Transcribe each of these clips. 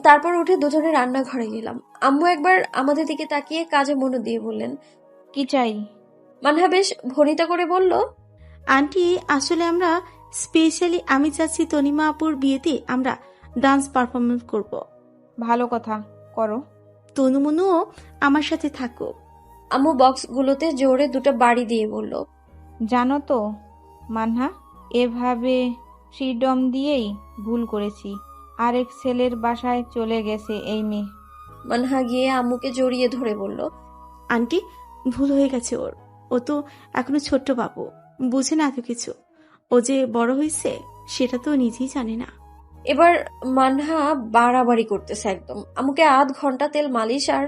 তারপর উঠে দুজনে রান্নাঘরে গেলাম। আম্মু একবার আমাদের দিকে তাকিয়ে কাজে মন দিয়ে বললেন, কি চাই? মানহা বেশ ভনিতা করে বলল, আন্টি, আসলে আমরা স্পেশালি আমি চাচ্ছি তনিমা আপুর বিয়েতে আমরা ডান্স পারফরমেন্স করব। ভালো কথা, করো। তনুমনুও আমার সাথে থাকো। আম্মু বক্সগুলোতে জোরে দুটো বাড়ি দিয়ে বলল, জানো তো মানহা, এভাবে ফ্রিডম দিয়েই ভুল করেছি। আরেক ছেলের বাসায় চলে গেছে এই মেয়ে। মানহা গিয়ে আম্মুকে জড়িয়ে ধরে বলল, আন্টি, ভুল হয়ে গেছে ওর। ও তো এখনো ছোট্ট বাবু, বুঝে না এত কিছু। ও যে বড় হয়েছে সেটা তো নিজেই জানে না। এবার মানহা বাড়াবাড়ি করতেছে একদম। আম্মুকে আধ ঘন্টা তেল মালিশ আর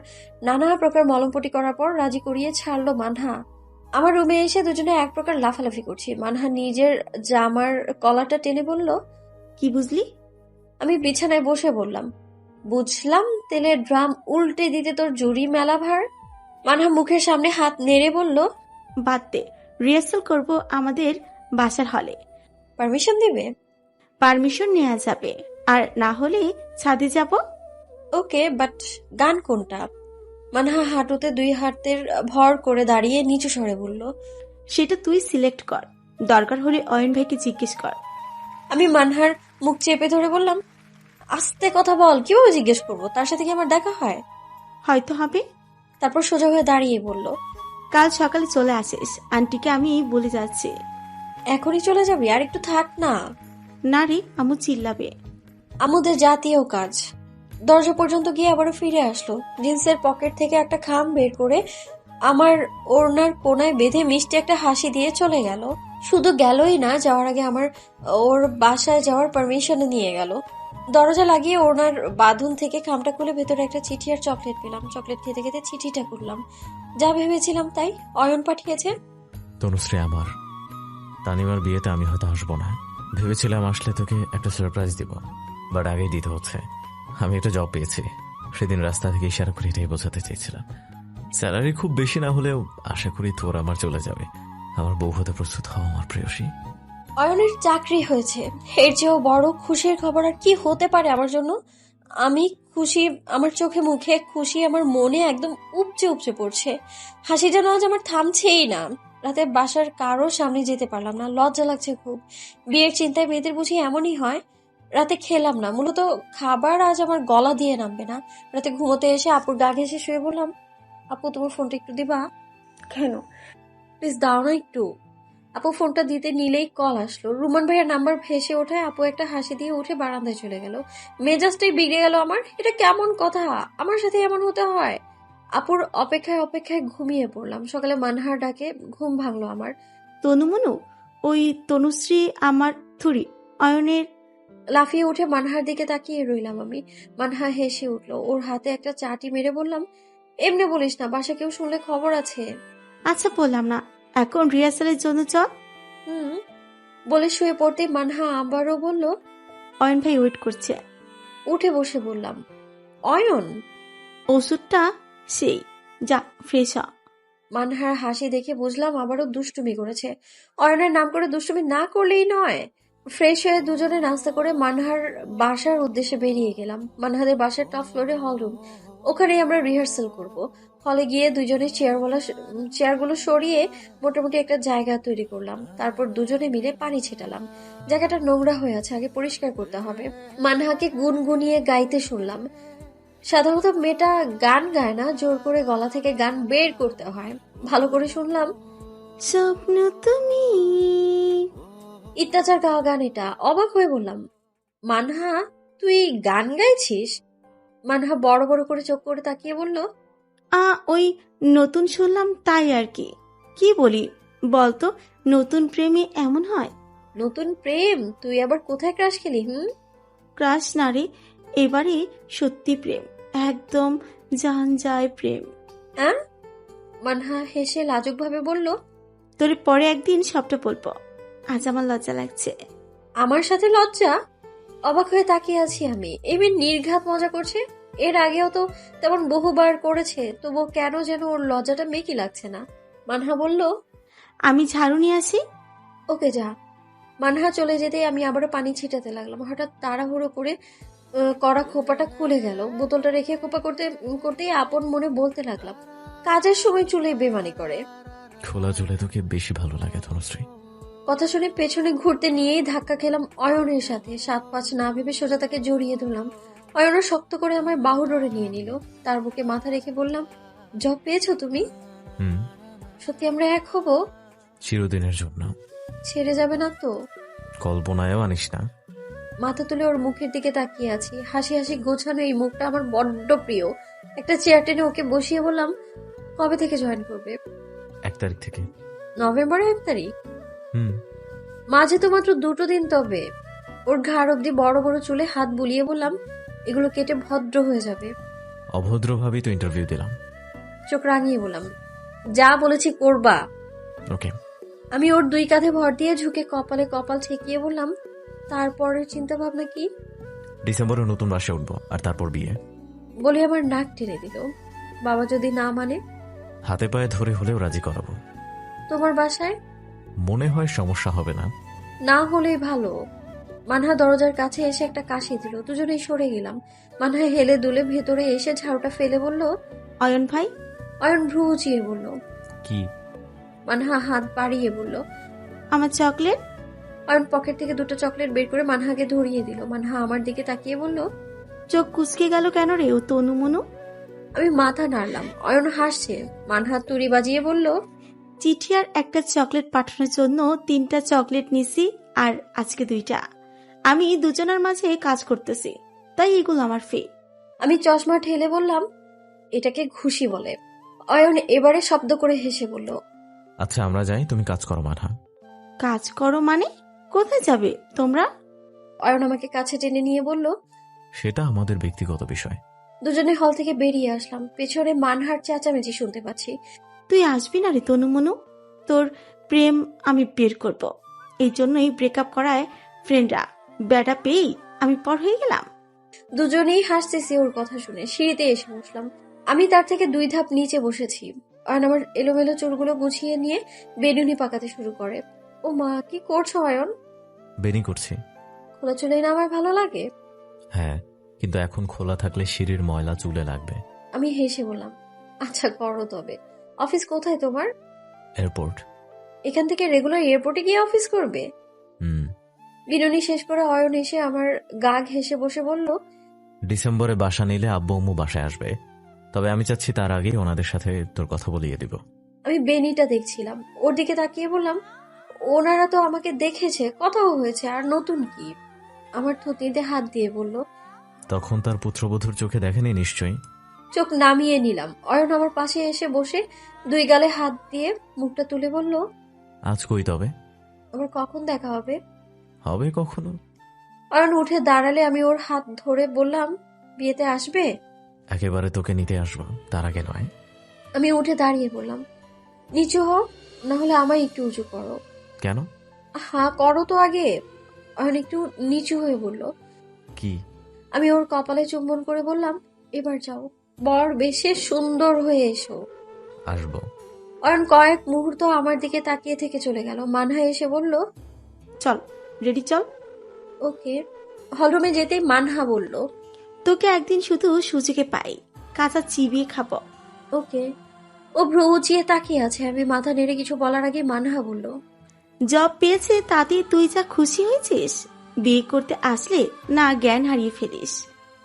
নানা প্রকার মলমপটি করার পর রাজি করিয়ে ছাড়লো মানহা। আমার রুমে এসে দুজনে এক প্রকার লাফালাফি করছি। মানহা নিজের জামার কলারটা টেনে বলল, কি বুঝলি? আমি বিছানায় বসে বললাম, বুঝলাম তেলের ড্রাম উল্টে দিতে তোর জুড়ি মেলা ভার। মানহা মুখের সামনে হাত নেড়ে বলল, বাদ দে, রিহার্সাল করব আমাদের বাসার হলে। পারমিশন দিবে? পারমিশন নেওয়া যাবে, আর না হলে ছাদে যাব। ওকে, বাট গান কোনটা? মানহা হাঁটুতে দুই হাতের ভর করে দাঁড়িয়ে নিচু স্বরে বলল, সেটা তুই সিলেক্ট কর, দরকার হলে অয়ন ভাইকে জিজ্ঞেস কর। আমি মানহার মুখ চেপে ধরে বললাম, আস্তে কথা বল, কিভাবে জিজ্ঞেস করবো? তার সাথে কি আমার দেখা হয়? হয়তো হবে। তারপর সোজা হয়ে দাঁড়িয়ে বলল, কাল সকালে চলে আসিস, আন্টিকে আমি বলে যাচ্ছি। এখনই চলে যাবি? আর একটু থাক না। না রে, আম্মু চিল্লাবে। আমাদের জাতীয় কাজ। দরজা পর্যন্ত গিয়ে আবারও ফিরে আসলো। জিন্সের পকেট থেকে একটা খাম বের করে আমার ওড়নার কোনায় বেঁধে মিষ্টি একটা হাসি দিয়ে চলে গেল। শুধু গেলই না, যাওয়ার আগে ওর বাসায় যাওয়ার পারমিশন নিয়ে গেল। দরজা লাগিয়ে ওড়নার বাঁধন থেকে খামটা খুলে ভেতরে একটা চিঠি আর চকলেট পেলাম। চকলেট খেতে খেতে চিঠিটা করলাম। যা ভেবেছিলাম তাই, অয়ন পাঠিয়েছে। তনুশ্রী আমার, তানিমার বিয়েতে আমি হয়তো আসবো না। ভেবেছিলাম আসলে তোকে একটা সারপ্রাইজ দিব, বাট আগেই দিতে হচ্ছে। আমি একটা জব পেয়েছি। সেদিন রাস্তা থেকে ইশারা করে এটাই বোঝাতে চেয়েছিলাম। স্যালারি খুব বেশি না হলেও আশা করি তোর আমার চলে যাবে। আমার বউ হতে প্রস্তুত হও আমার প্রেয়সী। অয়নের চাকরি হয়েছে, এর চেয়েও বড় খুশির খবর আর কি হতে পারে আমার জন্য? আমি খুশি, আমার চোখে মুখে খুশি, আমার মনে একদম উপচে উপচে পড়ছে। হাসি যেন আজ আমার থামছেই না। রাতে বাসার কারোর সামনে যেতে পারলাম না, লজ্জা লাগছে খুব। বিয়ের চিন্তায় মেয়েদের বুঝি এমনই হয়। রাতে খেলাম না, মূলত খাবার আজ আমার গলা দিয়ে নামবে না। রাতে ঘুমোতে এসে আপুর গা ঘেঁষে শুয়ে বললাম, আপু তোমার ফোনটা একটু দিবা? কেন? প্লিজ দাও না একটু। আপু ফোনটা দিতে নিলেই কল আসলো। রুমান ভাইয়ের নাম্বার ভেসে ওঠায় আপু একটা হাসি দিয়ে উঠে বারান্দায় চলে গেল। মেজাজটাই বিগড়ে গেল আমার। এটা কেমন কথা? আমার সাথে এমন হতে হয়? আপুর অপেক্ষায় অপেক্ষায় ঘুমিয়ে পড়লাম। সকালে মানহার ডাকে ঘুম ভাঙলো আমার। তনুমনু, ওই তনুশ্রী আমার থুরি অয়নের। লাফিয়ে উঠে মানহার দিকে তাকিয়ে রইলাম আমি। মানহা হেসে উঠলো। ওর হাতে একটা চাটি মেরে বললাম, এমনি বলিস না, বাসা কেউ শুনলে খবর আছে। আচ্ছা, বললাম না, এখন রিহার্সালের জন্য চল। হুম বলে শুয়ে পড়তে মানহা আবারও বলল, অয়ন ভাই ওয়েট করছে। উঠে বসে বললাম, অয়ন? ওষুধটা সেই, যা ফ্রেশ হ। মানহার হাসি দেখে বুঝলাম আবারও দুষ্টুমি করেছে। অয়নের নাম করে দুষ্টুমি না করলেই নয়। ফ্রেশ হয়ে দুজনে নাস্তা করে মানহার বাসার উদ্দেশ্যে বেরিয়ে গেলাম। মানহাদের বাসার টপ ফ্লোরে হল রুম, ওখানেই আমরা রিহার্সাল করব। হলে গিয়ে দুজনে চেয়ারগুলো সরিয়ে মোটামুটি একটা জায়গা তৈরি করলাম। তারপর দুজনে মিলে পানি ছেটালাম। জায়গাটা নোংরা হয়ে আছে, আগে পরিষ্কার করতে হবে। মানহাকে গুনগুনিয়ে গাইতে শুনলাম। সাধারণত মেয়েটা গান গায় না, জোর করে গলা থেকে গান বের করতে হয়। ভালো করে শুনলাম, স্বপ্ন তুমি। ইত্যাচার গাওয়া গান এটা। অবাক হয়ে বললাম, মানহা তুই গান গাইছিস? মানহা বড় বড় করে চোখ করে তাকিয়ে বলল, ওই নতুন শুনলাম তাই আর কি। কি বলি বলতো, নতুন প্রেমে এমন হয়। নতুন প্রেম? তুই আবার কোথায় ক্রাশ খেলি? ক্রাশ না রে, এবারে সত্যি প্রেম, একদম জান যায় প্রেম। হ্যাঁ? মানহা হেসে লাজুক ভাবে বলল, তোর পরে একদিন সবটা বলবো, আজ আমার লজ্জা লাগছে। আমার সাথে লজ্জা? অবাক হয়ে তাকিয়ে আছি আমি। এই মেয়ে নির্ঘাত মজা করছে। এর আগেও তো তেমন বহুবার করেছে, তবু কেন যেন ওর লজ্জাটা মেকি লাগছে না। মানহা বলল, আমি ঝাড়ু নিয়ে আসি। ওকে যা। মানহা চলে যেতেই আমি আবারও পানি ছিটাতে লাগলাম। হঠাৎ তাড়াহুড়ো করে কড়া খোপাটা খুলে গেল। বোতলটা রেখে খোপা করতেই আপন মনে বলতে লাগলাম, কাজের সময় চুলে বেমানি করে। খোলা চুলে তোকে বেশি ভালো লাগে তনুশ্রী। কথা শুনে পেছনে ঘুরতে নিয়েই ধাক্কা খেলাম অয়নের সাথে। 7-5 না ভেবে সোজা তাকে জড়িয়ে ধরলাম। অয়নও শক্ত করে আমার বাহু ডোরে নিয়ে নিল। তার বুকে মাথা রেখে বললাম, জব পেয়েছো তুমি? হুম, সত্যি আমরা এক হব? চিরদিনের জন্য। ছেড়ে যাবে না তো? কল্পনায়ও আনিস না। মাথা তুলে ওর মুখের দিকে তাকিয়ে আছি। হাসি হাসি গোছানো এই মুখটা আমার বড্ড প্রিয়। একটা চেয়ার টেনে ওকে বসিয়ে বললাম, কবে থেকে জয়েন করবে? 1 তারিখ থেকে। নভেম্বরের 1 তারিখ? হুম। মাঝে তো মাত্র 2 দিন। তবে ওর ঘাড় অব্দি বড় বড় চুলে হাত বুলিয়ে বললাম, এগুলো কেটে ভদ্র হয়ে যাবে। অভদ্রভাবেই তো ইন্টারভিউ দিলাম। চোখ রাঙিয়ে বললাম, যা বলেছি করবা। ওকে। আমি ওর 2 কাঁধে ভর দিয়ে ঝুঁকে কপালে কপাল ঠেকিয়ে বললাম, তারপরের চিন্তা ভাবনা কি? ডিসেম্বরে নতুন বাসে উঠবো, আর তারপর বিয়ে। বলে আমার নাক টেনে দিল। বাবা যদি না মানে? হাতে পায়ে ধরে হলেও রাজি করাবো। তোমার বাসায়? মনে হয় সমস্যা হবে না। না হলেই ভালো। মানহা দরজার কাছে এসে একটা কাশি দিল। দুজনেই সরে গেলাম। মানহা হেলে দুলে ভেতরে এসে ঝাড়ুটা ফেলে বলল, অয়ন ভাই, অয়ন ভ্রু উঁচিয়ে বলল। কি? মানহা হাত বাড়িয়ে বলল, আমার চকলেট। অয়ন পকেট থেকে 2টা চকলেট বের করে মানহাকে ধরিয়ে দিল। মানহা আমার দিকে তাকিয়ে বলল, চোখ কুচকে গেল কেন রে ও তনু মনু? আমি মাথা নাড়লাম। অয়ন হাসছে। মানহা তুড়ি বাজিয়ে বলল, চিঠি আর একটা চকলেট পাঠানোর জন্য 3টা চকলেট নিছি, আর আজকে 2টা। আমি দুজনের মাঝে কাজ করতেছি, তাই এগুলো আমার ফে। আমি চশমা ঠেলে বললাম, এটাকে ঘুষি বলে। অয়ন এবারে শব্দ করে হেসে বলল, আচ্ছা আমরা যাই, তুমি কাজ করো মানহা। কাজ করো মানে? কোথায় যাবে তোমরা? অয়ন আমাকে কাছে টেনে নিয়ে বলল। সেটা আমাদের ব্যক্তিগত বিষয়। দুজনে হল থেকে বেরিয়ে আসলাম। পেছনে মানহার চেঁচামেচি শুনতে পাচ্ছি। তুই আসবি না রে তনু মনু, তোর প্রেম আমি বের করব। এই জন্যই ব্রেকআপ করায় ফ্রেন্ডরা ব্যাটা পেয়েই আমি পর হয়ে গেলাম। দুজনেই হাসতেছি ওর কথা শুনে। সিঁড়িতে এসে বসলাম। আমি তার থেকে 2 ধাপ নিচে বসেছি। অয়ন আমার এলোমেলো চুলগুলো গুছিয়ে নিয়ে বেনুনি পাকাতে শুরু করে। ও মা, কি করছো অয়ন? বেনি করছি। খোলা চুলেই না আমার ভালো লাগে? হ্যাঁ, কিন্তু এখন খোলা থাকলে সিঁড়ির ময়লা চুলে লাগবে। আমি হেসে বললাম, আচ্ছা করো তবে। অফিস কোথায় তোমার? এয়ারপোর্ট। এখান থেকে রেগুলার এয়ারপোর্টে গিয়ে অফিস করবে? হুম। বিনুনি শেষ করে অয়ন এসে আমার গা ঘেঁষে বসে বলল, ডিসেম্বরে বাসা নিলে আব্বু আম্মু বাসায় আসবে, তবে আমি চাচ্ছি তার আগেই ওনাদের সাথে তোর কথা বলিয়ে দিব। আমি বেনিটা দেখছিলাম। ওর দিকে তাকিয়ে বললাম, ওনারা তো আমাকে দেখেছে, কথাও হয়েছে, আর নতুন কি? আমার থুতনিতে হাত দিয়ে বলল, তখন তার পুত্রবধূর চোখে দেখেনি নিশ্চয়ই। চোখ নামিয়ে নিলাম। অয়ন আমার পাশে এসে বসে 2 গালে হাত দিয়ে মুখটা তুলে বলল, আজ কই তবে? আবার কখন দেখা হবে? হবে কখনো। অয়ন উঠে দাঁড়ালে আমি ওর হাত ধরে বললাম, বিয়েতে আসবে? একেবারে তোকে নিতে আসবো, তার আগে নয়। আমি উঠে দাঁড়িয়ে বললাম, নিচু হও, না হলে আমায় একটু উঁচু করো। কেন? হ্যাঁ করো তো আগে। অয়ন একটু নিচু হয়ে বলল। কি? আমি ওর কপালে চুম্বন করে বললাম, এবার যাও, বর বেশে সুন্দর হয়ে এসো। আসবো। অয়ন কয়েক মুহূর্ত আমার দিকে তাকিয়ে থেকে চলে গেল। মানহা এসে বলল, চল রেডি, চল। ওকে। হলরুমে যেতেই মানহা বলল, তোকে একদিন শুধু সুযোগে পাই, কাঁচা চিবিয়ে খাবো। ওকে। ও ভ্রু উঁচিয়ে তাকিয়ে আছে। আমি মাথা নেড়ে কিছু বলার আগে মানহা বলল, জব পেয়েছে তাতে তুই যা খুশি হয়েছিস, বিয়ে করতে আসলে না জ্ঞান হারিয়ে ফেলিস।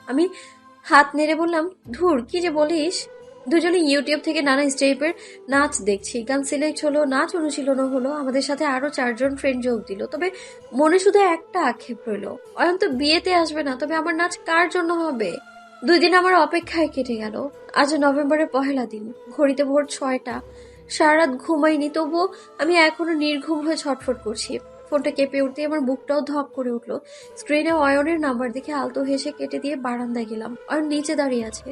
আমি হাত নেড়ে বললাম, ধুর কি যে বলিস। দুজনে ইউটিউব থেকে নানা স্টেপের নাচ দেখছি। গান সিলেক্ট হলো, নাচ অনুশীলন হলো। আমাদের সাথে আরো 4 জন ফ্রেন্ড যোগ দিল। তবে মনে শুধু একটা আক্ষেপ রইল, অয়ন তো বিয়েতে আসবে না। তবে আমার নাচ কার জন্য হবে? 2 দিন আমার অপেক্ষায় কেটে গেল। আজ নভেম্বরের 1লা দিন। ঘড়িতে ভোর 6টা। সারা রাত ঘুমাইনি, তবুও আমি এখনো নির্ঘুম হয়ে ছটফট করছি। ফোনটা কেঁপে উঠতে আমার বুকটাও ধপ করে উঠলো। স্ক্রিনে অয়নের নাম্বার দেখে আলতো হেসে কেটে দিয়ে বারান্দায় গেলাম। অয়ন নিচে দাঁড়িয়ে আছে।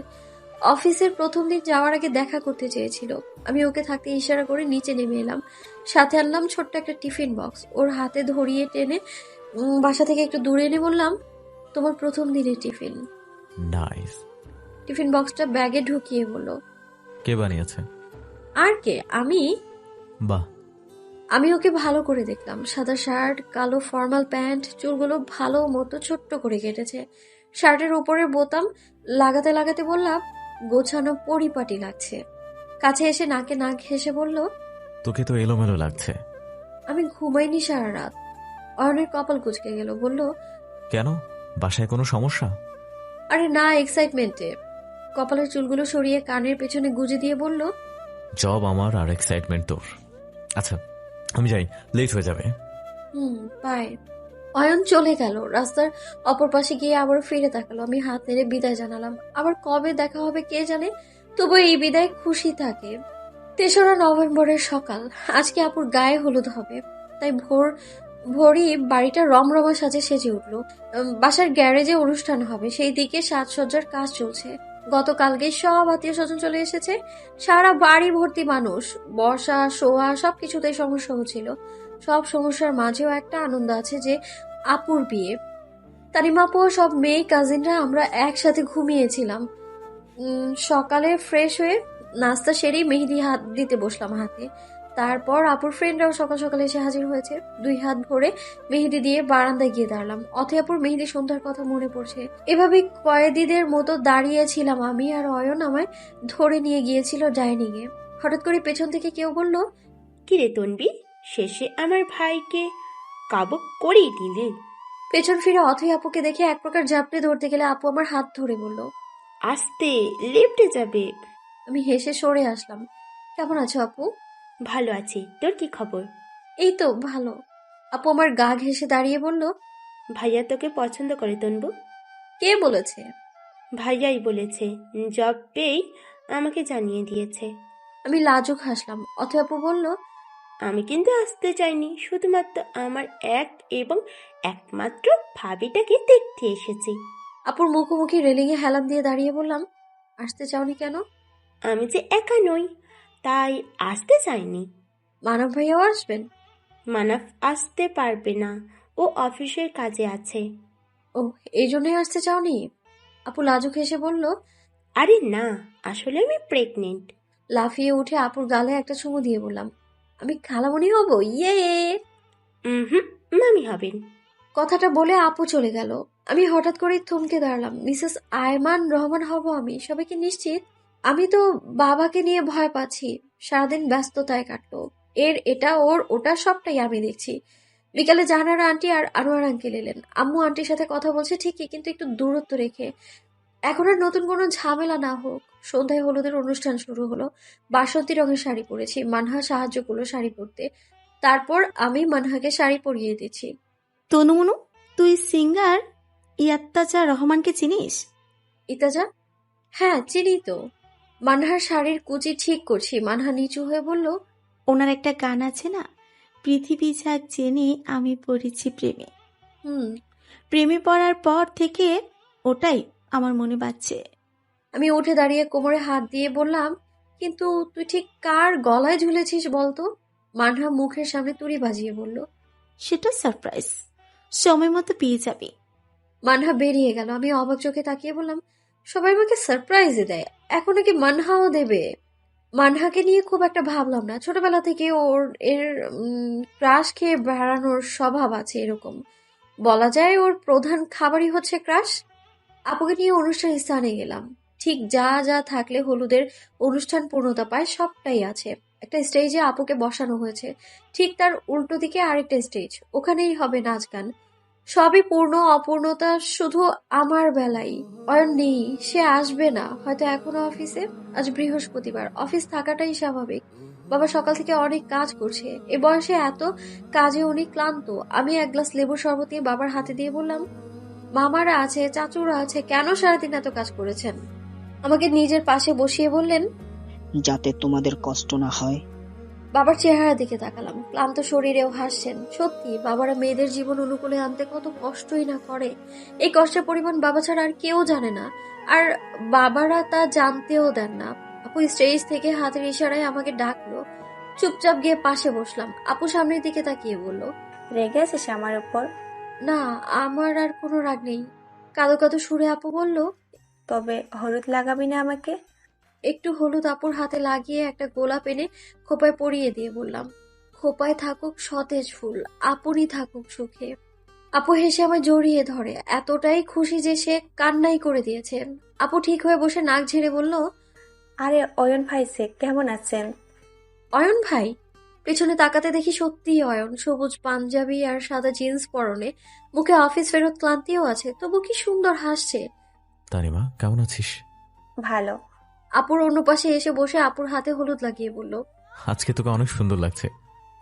অফিসের প্রথম দিন যাওয়ার আগে দেখা করতে চেয়েছিল। আমি ওকে থাকতে ইশারা করে নিচে নেমে এলাম। সাথে আনলাম ছোট্ট একটা টিফিন বক্স। ওর হাতে ধরিয়ে টেনে বাসা থেকে একটু দূরে এনে বললাম, তোমার প্রথম দিনের টিফিন। নাইস। টিফিন বক্সটা ব্যাগে ঢুকিয়ে বলল, কে বানিয়েছে? আর কে? আমি। বাহ। আমি ওকে ভালো করে দেখলাম। সাদা শার্ট, কালো ফর্মাল প্যান্ট, চুলগুলো ভালো মতো ছোট্ট করে কেটেছে। শার্টের উপরের বোতাম লাগাতে লাগাতে বললাম, গোছানো পরিপাটি লাগছে। কাছে এসে নাকে নাক ঘেঁষে বলল, তোকে তো এলোমেলো লাগছে। আমি ঘুমাইনি সারা রাত। অয়নের কপাল কুঁচকে গেল, বলল, কেন, বাসায় কোনো সমস্যা? আরে না, এক্সাইটমেন্টে। কপালের চুলগুলো সরিয়ে কানের পেছনে গুজে দিয়ে বলল, জব আমার আর এক্সাইটমেন্ট তোর। আচ্ছা আমি যাই, লেট হয়ে যাবে। বাই। অয়ন চলে গেল। রাস্তার অপর পাশে গিয়ে আবার ফিরে তাকালো। আমি হাত নেড়ে বিদায় জানালাম। আবার কবে দেখা হবে কে জানে, তবু এই বিদায় খুশি থাকে। ৩রা নভেম্বরের সকাল। আজকে আপুর গায়ে হলুদ হবে, তাই ভোরই বাড়িটা রমরমা সাজে সেজে উঠল। বাসার গ্যারেজে অনুষ্ঠান হবে, সেই দিকে সাজসজ্জার কাজ চলছে। গতকালকে সব আত্মীয় স্বজন চলে এসেছে। সারা বাড়ি ভর্তি মানুষ, বসা শোয়া সবকিছুতেই সমস্যা হচ্ছিল। সব সমস্যার মাঝেও একটা আনন্দ আছে, যে আপুর বিয়ে। তানিমা আপু সব মেয়ে কাজিনরা আমরা একসাথে ঘুমিয়েছিলাম। সকালে ফ্রেশ হয়ে নাস্তা সেরেই মেহেদি হাত দিতে বসলাম হাতে। তারপর আপুর ফ্রেন্ডরাও সকাল সকালে এসে হাজির হয়েছে। 2 হাত ভরে মেহেদি দিয়ে বারান্দায় গিয়ে দাঁড়ালাম। অথয়াপুর মেহেদি সন্ধ্যার কথা মনে পড়ছে। এভাবে কয়েদিদের মতো দাঁড়িয়েছিলাম আমি, আর অয়ন আমায় ধরে নিয়ে গিয়েছিল ডাইনিং এ। হঠাৎ করে পেছন থেকে কেউ বলল, কিরে তনবি, শেষে আমার ভাইকে কাবু করেই দিলি। পেছন ফিরে অথই আপুকে দেখে এক প্রকার ঝাপটে ধরতে গেলে আপু আমার হাত ধরে বলল, আস্তে, লিফটে যাবে। আমি হেসে সরে আসলাম। কেমন আছো আপু? ভালো আছি, তোর কি খবর? এই তো ভালো। আপু আমার গা ঘেঁষে দাঁড়িয়ে বলল, ভাইয়া তোকে পছন্দ করে তনবু। কে বলেছে? ভাইয়াই বলেছে, জব পেয়েই আমাকে জানিয়ে দিয়েছে। আমি লাজুক হাসলাম। অথই আপু বলল, আমি কিন্তু আসতে চাইনি, শুধুমাত্র আমার এক এবং একমাত্র ভাবিটাকে দেখতে এসেছি। আপুর মুখোমুখি রেলিং এ হেলান দিয়ে দাঁড়িয়ে বললাম, আসতে চাওনি কেন? আমি যে একা নই, তাই আসতে চাইনি। মানব ভাইয়াও আসবেন? মানাফ আসতে পারবে না, ও অফিসের কাজে আছে। ও, এই জন্যই আসতে চাওনি? আপু লাজুক হেসে বলল। আরে না, আসলে আমি প্রেগনেন্ট। লাফিয়ে উঠে আপুর গালে একটা চুমু দিয়ে বললাম, আমি খালামণি হব, ইয়ে। হুম, মামি হবেন। কথাটা বলে আপু চলে গেল। আমি হঠাৎ করেই থমকে দাঁড়ালাম। মিসেস আয়মান রহমান হব আমি, সবাইকে নিশ্চিত? আমি তো বাবাকে নিয়ে ভয় পাচ্ছি। সারাদিন ব্যস্ততায় কাটলো। এটা ওর ওটা সবটাই আমি দেখছি। বিকালে জাহানারা আন্টি আর আনোয়ার আঙ্কেল এলেন। আম্মু আন্টির সাথে কথা বলছে ঠিকই, কিন্তু একটু দূরত্ব রেখে। এখন আর নতুন কোনো ঝামেলা না হোক। সন্ধ্যায় হলুদের অনুষ্ঠান শুরু হলো। বাসন্তী রঙের শাড়ি পরেছি। মানহা সাহায্য করলো শাড়ি পরতে। তারপর আমি মানহাকে শাড়ি পরিয়ে দিচ্ছি। তনুমনু, তুই সিঙ্গার ইয়াত্তাজা রহমানকে চিনিস? ইতাজা? হ্যাঁ চিনি তো। মানহার শাড়ির কুচি ঠিক করছি। মানহা নিচু হয়ে বলল, ওনার একটা গান আছে না, পৃথিবী যাক জেনে আমি পড়েছি প্রেমে। হুম। প্রেমে পড়ার পর থেকে ওটাই আমার মনে বাজছে। আমি উঠে দাঁড়িয়ে কোমরে হাত দিয়ে বললাম, কিন্তু তুই ঠিক কার গলায় ঝুলেছিস বলতো? মানহা মুখের সামনে তুড়ি বাজিয়ে বলল। সেটা সারপ্রাইজ, সময় মতো পেয়ে যাবে। মানহা বেরিয়ে গেল। আমি অবাক চোখে তাকিয়ে বললাম, সবাই আমাকে সারপ্রাইজে দেয়, এখন নাকি মানহাও দেবে? মানহাকে নিয়ে খুব একটা ভাবলাম না। ছোটবেলা থেকে এর ক্রাশ খেয়ে বেড়ানোর স্বভাব আছে এরকম। বলা যায় ওর প্রধান খাবারই হচ্ছে ক্রাশ। আপুকে নিয়ে অনুষ্ঠান স্থানে গেলাম। ঠিক যা যা থাকলে হলুদের অনুষ্ঠান পূর্ণতা পায় সবটাই আছে। একটা স্টেজে আপুকে বসানো হয়েছে, ঠিক তার উল্টো দিকে আরেকটা স্টেজ, ওখানেই হবে নাচ গান। সবই পূর্ণ, অপূর্ণতা শুধু আমার বেলাই। অয়ন নেই, সে আসবে না হয়তো এখনো অফিসে। আজ বৃহস্পতিবার, অফিস থাকাটাই স্বাভাবিক। বাবা সকাল থেকে অনেক কাজ করছে। এ বয়সে এত কাজে উনি ক্লান্ত। আমি এক গ্লাস লেবুর শরবত দিয়ে বাবার হাতে দিয়ে বললাম, মামারা আছে, চাচুরা আছে, কেন সারাদিন এত কাজ করেছেন? আমাকে নিজের পাশে বসিয়ে বললেন, যাতে তোমাদের কষ্ট না হয়। বাবার চেহারা দিকে তাকালাম। ক্লান্ত শরীরেও হাসছেন। সত্যি, বাবারা মেয়েদের জীবন অনুকূলে আনতে কত কষ্টই না করে। এই কষ্টের পরিমাণ বাবা ছাড়া আর কেউ জানে না, আর বাবারা তা জানতেও দেন না। আপু স্টেজ থেকে হাতের ইশারায় আমাকে ডাকলো। চুপচাপ গিয়ে পাশে বসলাম। আপু সামনের দিকে তাকিয়ে বলল, রেগে আছিস আমার উপর? না, আমার আর কোনো রাগ নেই। কাঁদো কাঁদো সুরে আপু বলল, তবে হলুদ লাগাবি না আমাকে? একটু হলুদ আপুর হাতে লাগিয়ে একটা গোলাপ এনে খোপায় পরিয়ে দিয়ে বললাম, খোপায় থাকুক সতেজ ফুল, আপনি থাকুক সুখে। আপু হেসে আমায় জড়িয়ে ধরে, এতটাই খুশি যে সে কান্নাই করে দিয়েছে। আপু ঠিক হয়ে বসে নাক ঝেড়ে বলল, আরে অয়ন ভাই সে কেমন আছেন? অয়ন ভাই? পেছনে তাকাতে দেখি সত্যিই অয়ন, সবুজ পাঞ্জাবি আর সাদা জিন্স পরনে, মুখে অফিস ফেরত ক্লান্তিও আছে, তবু কি সুন্দর হাসছে। তানিমা কেমন আছিস? ভালো। আপুর অন্য পাশে এসে বসে আপুর হাতে হলুদ লাগিয়ে বলল। আজকে তোকে অনেক সুন্দর লাগছে।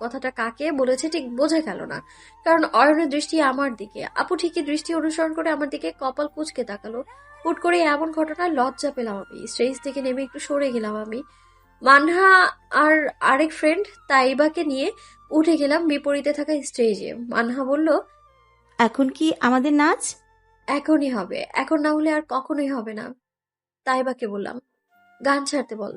কথাটা কাকে বলেছে ঠিক বোঝা গেল না, কারণ অয়নের দৃষ্টি আমার দিকে। আপু ঠিকই দৃষ্টি অনুসরণ করে আমার দিকে কপাল কুঁচকে তাকালো। হুট করে এমন ঘটনায় লজ্জা পেলাম আমি, স্টেজ থেকে নেমে একটু সরে গেলাম আমি। মানহা আর আরেক ফ্রেন্ড তাইবাকে নিয়ে উঠে গেলাম বিপরীতে থাকা স্টেজে। মানহা বলল, এখন কি আমাদের নাচ? এখনই হবে, এখন না হলে আর কখনোই হবে না। তাইবাকে বললাম, গান ছাড়তে বল।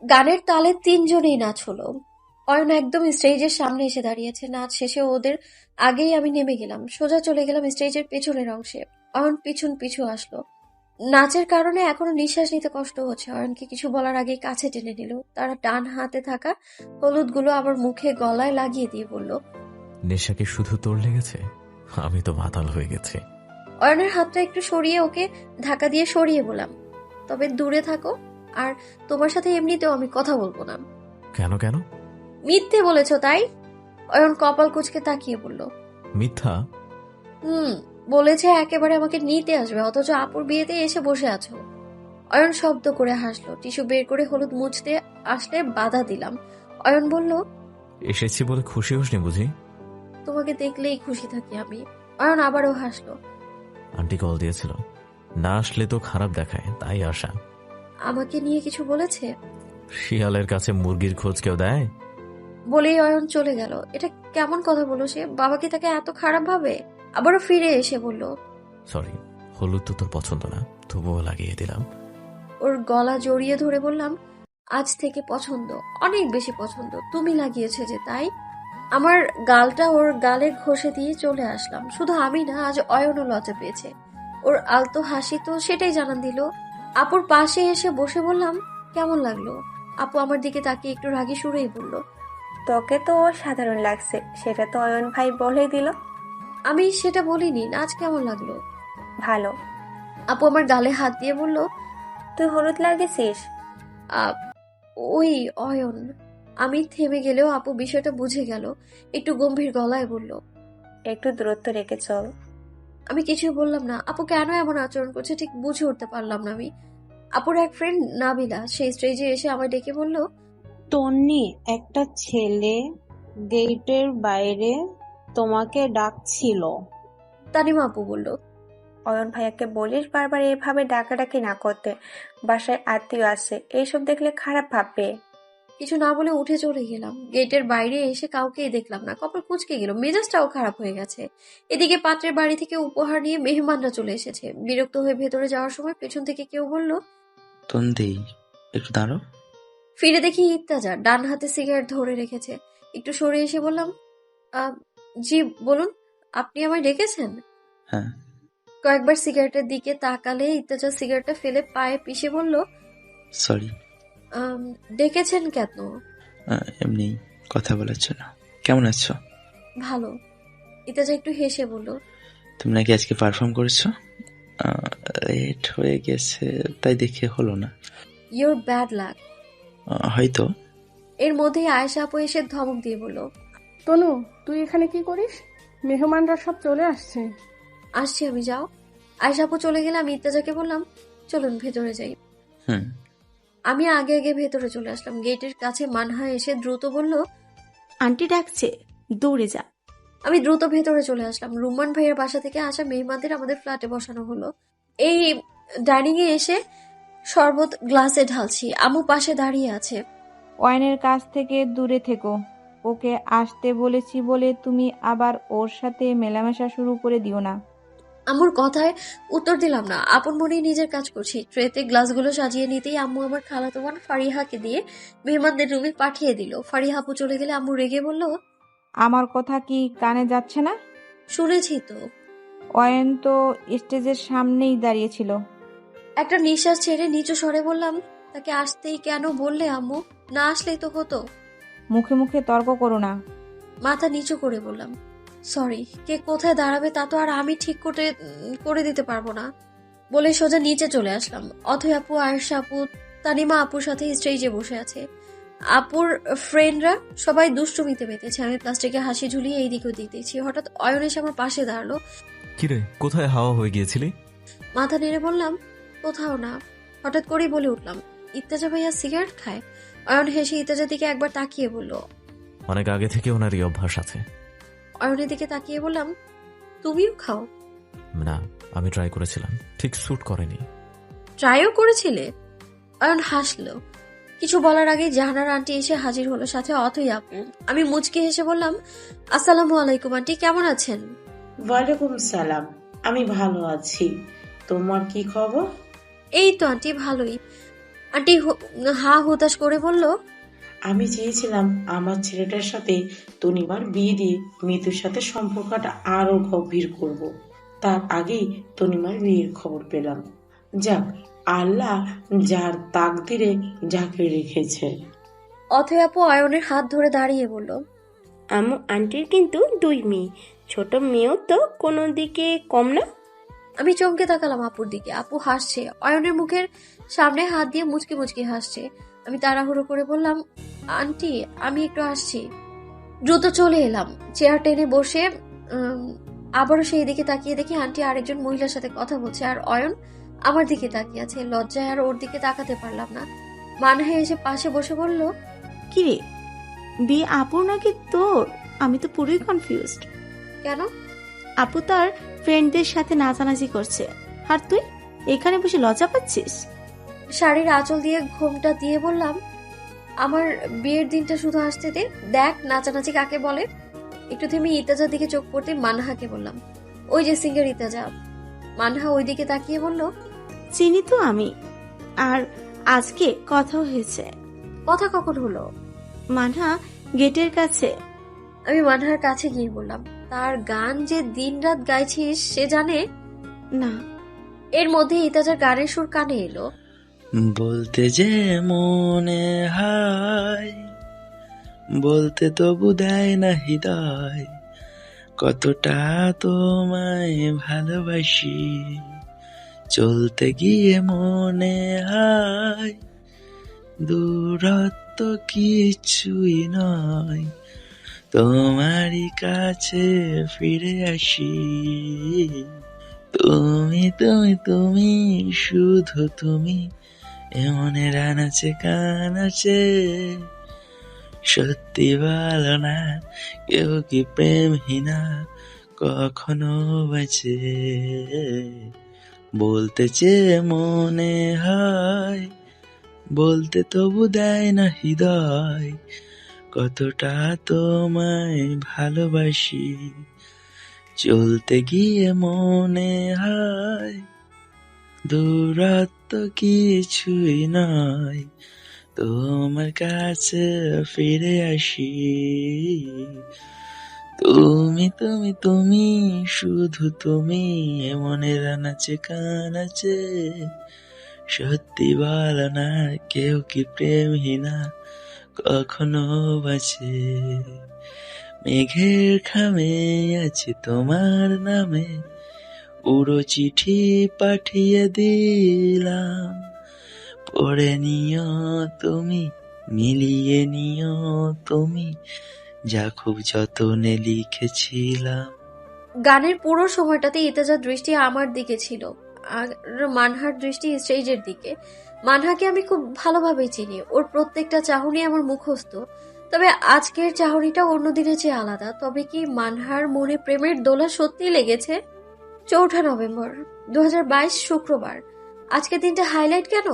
গানের তালে তিনজনেই নাচ হলো। অয়ন একদম স্টেজের সামনে এসে দাঁড়িয়েছে। নাচ শেষে ওদের আগেই আমি নেমে গেলাম, সোজা চলে গেলাম স্টেজের পেছনের অংশে। অয়ন পিছু পিছু আসলো। নাচের কারণে এখনো নিঃশ্বাস নিতে কষ্ট হচ্ছে। অয়নকে কিছু বলার আগেই কাছে টেনে নিল। তারা ডান হাতে থাকা হলুদগুলো আমার মুখে গলায় লাগিয়ে দিয়ে বলল, নেশা কি শুধু তোর লেগেছে? আমি তো মাতাল হয়ে গেছি। অয়নের হাতটা একটু সরিয়ে ওকে ধাক্কা দিয়ে সরিয়ে বললাম, তবে দূরে থাকো, আর তোমার সাথে এমনিতেও আমি কথা বলবো না। কেন কেন? মিথ্যে বলেছো তাই? অয়ন কপাল কুঁচকে তাকিয়ে বলল, মিথ্যা? বলেছে একেবারে আমাকে নিতে আসবে, অথচ আপুর বিয়েতে এসে বসে আছো। অয়ন শব্দ করে হাসলো। টিস্যু বের করে হলুদ মুছতে আসলে বাধা দিলাম। অয়ন বলল, এসেছি বলে খুশি হসনি বুঝি? তোমাকে দেখলেই খুশি থাকি আমি। অয়ন আবারও হাসলো। আন্টি কল দিয়েছিল, না আসলে তো খারাপ দেখায়, তাই আসা। আমাকে নিয়ে কিছু বলেছে? শিয়ালের কাছে মুরগির খোঁজ কেউ দেয়? বলেই অয়ন চলে গেল। এটা কেমন কথা বলো সে? বাবাকে তাকে এত খারাপ ভাবে? আবারও ফিরে এসে বলল, সরি, হলুদ তো তোর পছন্দ না, তবুও লাগিয়ে দিলাম। ওর গলা জড়িয়ে ধরে বললাম, আজ থেকে পছন্দ, অনেক বেশি পছন্দ। তুমি লাগিয়েছে যে তাই? আমার গালটা ওর গালে ঘষে দিয়ে চলে আসলাম। শুধু আমি না, আজ অয়নও লজ্জা পেয়েছে। ওর আলতো হাসি তো সেটাই জানান দিল। আপুর পাশে এসে বসে বললাম, কেমন লাগলো? আপু আমার দিকে তাকিয়ে একটু রাগী সুরেই বলল, তোকে তো সাধারণ লাগছে, সেটা তো অয়ন ভাই বলেই দিল। আমি সেটা বলিনি। নাচ কেমন লাগলো? ভালো। আপু আমার গালে হাত দিয়ে বলল, তুই হলুদ লাগিয়েছিস? আহ, ওই অয়ন। আমি থেমে গেলেও আপু বিষয়টা বুঝে গেল। একটু গম্ভীর গলায় বলল, একটু দূরত্ব রেখে চল। আমি কিছু বললাম না। আপু কেন এমন আচরণ করছে ঠিক বুঝে উঠতে পারলাম না আমি। আপুর এক ফ্রেন্ড নাবিলা সেই স্টেজে এসে আমায় ডেকে বলল, তন্নি, একটা ছেলে গেটের বাইরে তোমাকে ডাকছিল। তানিমা আপু বলল, অয়ন ভাইয়াকে বলিস বারবার এভাবে ডাকাডাকি না করতে, বাসায় আত্মীয় আছে, এইসব দেখলে খারাপ ভাববে। কিছু না বলে উঠে চলে গেলাম। গেটের বাইরে এসে কাউকেই দেখলাম না। কপাল কুঁচকে গেল, মেজাজটাও খারাপ হয়ে গেছে। এদিকে পাত্রের বাড়ি থেকে উপহার নিয়ে মেহমানরা চলে এসেছে। বিরক্ত হয়ে ভেতরে যাওয়ার সময় পেছন থেকে কেউ বলল, তন্দি, একটু দাঁড়ো। ফিরে দেখি ইত্তাজা ডান হাতে সিগারেট ধরে রেখেছে। একটু সরে এসে বললাম, "আহ, জি বলুন, আপনি আমায় ডেকেছেন?" হ্যাঁ। কয়েকবার সিগারেটের দিকে তাকালে ইত্তাজা সিগারেটটা ফেলে পায়ে পিষে বলল, সরি। ডেকেছেন কেন? এমনি কথা বলার জন্য। কেমন আছো? ভালো। ইত্তাজা একটু হেসে বলল, তুমি নাকি আজকে পারফর্ম করেছো? লেট হয়ে গেছে তাই দেখে হলো না। Your bad luck. হয়তো। এর মধ্যেই আয়েশা আপু এসে ধমক দিয়ে বলল, তনু, তুই এখানে কি করিস? মেহমানরা সব চলে আসছে। আসছি আমি, যাও। আয়েশা আপু চলে গেলে আমি ইত্তাজাকে বললাম, চলুন ভেতরে যাই। হুম। আমি আগে আগে ভেতরে চলে আসলাম। গেটের কাছে মানহা এসে দ্রুত বলল, আন্টি ডাকছে, দৌড়ে যা। আমি দ্রুত ভেতরে চলে আসলাম। রুমান ভাইয়ের বাসা থেকে আসা মেহমানদের আমাদের ফ্ল্যাটে বসানো হলো। এই ডাইনিং এ এসে শরবত গ্লাসে ঢালছি। আম্মু পাশে দাঁড়িয়ে আছে। ওয়াইনের কাছ থেকে দূরে থেকো। ওকে আসতে বলেছি বলে তুমি আবার ওর সাথে মেলামেশা শুরু করে দিও না। আম্মুর কথায় উত্তর দিলাম না। আপন মনেই নিজের কাজ করছি। ট্রেতে গ্লাসগুলো সাজিয়ে নিতেই আম্মু আমার খালাতো বোন ফারিহাকে দিয়ে মেহমানদের রুমে পাঠিয়ে দিল। ফারিহা আপু চলে গেলে আম্মু রেগে বলল, আমার কথা কি কানে যাচ্ছে না? শুনেছি তো। ওয়াইন তো স্টেজের সামনেই দাঁড়িয়েছিল। একটা নিঃশ্বাস ছেড়ে নিচু স্বরে বললাম, তাকে আসতেই কেন বললে আম্মু? না আসলেই তো হতো। মুখে মুখে তর্ক করো না। মাথা নিচু করে বললাম, সরি। কে কোথায় দাঁড়াবে তা তো আর আমি ঠিক করে দিতে পারবো না বলে সোজা নিচে চলে আসলাম। অথৈ আপু, আয়েশা আপু, তানিমা আপুর সাথে স্টেজে বসে আছে। আপুর ফ্রেন্ডরা সবাই দুষ্টুমিতে মেতেছে। আমি প্লাস্টিকে হাসি ঝুলিয়ে এইদিকে ওদিক দেখছি। হঠাৎ অয়ন এসে আমার পাশে দাঁড়ালো। কিরে, কোথায় হাওয়া হয়ে গিয়েছিলি? মাথা নেড়ে বললাম, কোথাও না। হঠাৎ করেই বলে উঠলাম, ইত্তেজা ভাইয়া সিগারেট খায়? অয়ন হেসে ইত্তেজার দিকে একবার তাকিয়ে বলল, অনেক আগে থেকে ওনার এই অভ্যাস আছে। অয়নের দিকে তাকিয়ে বললাম, তুমিও খাও? না, আমি ট্রাই করেছিলাম, ঠিক স্যুট করেনি। ট্রাইও করেছিলে? অয়ন হাসলো। কিছু বলার আগে জাহানার আন্টি এসে হাজির হলো, সাথে অথৈ আপু। আমি মুচকি হেসে বললাম, আসসালামু আলাইকুম আন্টি, কেমন আছেন? ওয়ালাইকুম সালাম, আমি ভালো আছি। তোমার কি খবর? এই তো আন্টি, ভালোই। আন্টি হা হুতাশ করে বলল, আমি চেয়েছিলাম আমার ছেলেটার সাথে তনিমার বিয়ে দিয়ে মিতুর সাথে সম্পর্কটা আরো গভীর করব। তার আগেই তনিমার বিয়ের খবর পেলাম। যাক, আল্লাহ যার তাকদিরে যাকে রেখেছে। অথৈ আপু অয়নের হাত ধরে দাঁড়িয়ে বলল, আম্মু আন্টির কিন্তু 2 মেয়ে, ছোট মেয়েও তো কোনো দিকে কম না। আমি চমকে তাকালাম আপুর দিকে। আপু হাসছে, অয়নের মুখের সামনে হাত দিয়ে মুচকি মুচকি হাসছে। আমি তাড়াহুড়ো করে বললাম, আন্টি আমি একটু আসছি। দ্রুত চলে এলাম, চেয়ার টেনে বসে আবারও সেই দিকে তাকিয়ে দেখি আন্টি আরেকজন মহিলার সাথে কথা বলছে, আর অয়ন আমার দিকে তাকিয়ে আছে। লজ্জায় আর ওর দিকে তাকাতে পারলাম না। মানহা এসে পাশে বসে বলল, কিরে, বিয়ে আপুর নাকি তোর? আমি তো পুরোই কনফিউজড। কেন? আপু তার ফ্রেন্ডদের সাথে নাচানাচি করছে, আর তুই এখানে বসে লজ্জা পাচ্ছিস? শাড়ির আঁচল দিয়ে ঘোমটা দিয়ে বললাম, আমার বিয়ের দিনটা শুধু আসতে দে, দেখ নাচানাচি কাকে বলে। একটু থেমে ইত্তেজার দিকে চোখ পড়তে মানহাকে বললাম, ওই যে সিঙ্গার ইত্তেজা। মানহা ওই দিকে তাকিয়ে বলল, চিনি তো আমি, আর আজকে কথা হয়েছে। কথা কখন হলো? মানহা গেটের কাছে। আমি মানহার কাছে গিয়ে বললাম, তার গান যে দিনরাত গাইছিস সে জানে না। এর মধ্যে ইত্তেজার গানের সুর কানে এলো। বলতে যে মনে হয়, বলতে তবু দেয় না হৃদয়, কতটা তোমায় ভালোবাসি। চলতে গিয়ে মনে হয় দূরত্ব কিছুই নয়, তোমারই কাছে ফিরে আসি। তুমি তুমি তুমি শুধু তুমি, এমনের আনাচে কানাচে। সত্যি বলো না, কেউ কি প্রেমহীনা কখনো বাঁচে? বলতে চেয়ে মনে হয়, বলতে তবু দেয় না হৃদয়, কতটা তোমায় ভালোবাসি। চলতে গিয়ে মনে হয় দূরত্ব কিছুই নয়, তোমার কাছে ফিরে আসি। তুমি তুমি তুমি শুধু তুমি, মনের আনাচে কানাচে। সত্যি বলো না, কেউ কি প্রেমহীনা কখনো বাঁচে? মেঘের খামে আছে তোমার নামে, উড়ো চিঠি পাঠিয়ে দিলাম। পড়ে নিও তুমি, মিলিয়ে নিও তুমি, যা খুব যতনে লিখেছিলাম। গানের পুরো সময়টাতে ইত্তেজার দৃষ্টি আমার দিকে ছিল, আর মানহার দৃষ্টি স্টেজের দিকে। মানহাকে আমি খুব ভালোভাবেই চিনি, ওর প্রত্যেকটা চাহনি আমার মুখস্থ। তবে আজকের চাহনিটা অন্য দিনের চেয়ে আলাদা। তবে কি মানহার মনে প্রেমের দোলা সত্যি লেগেছে? 4 নভেম্বর 2022 শুক্রবার। আজকের দিনটা হাইলাইট কেন?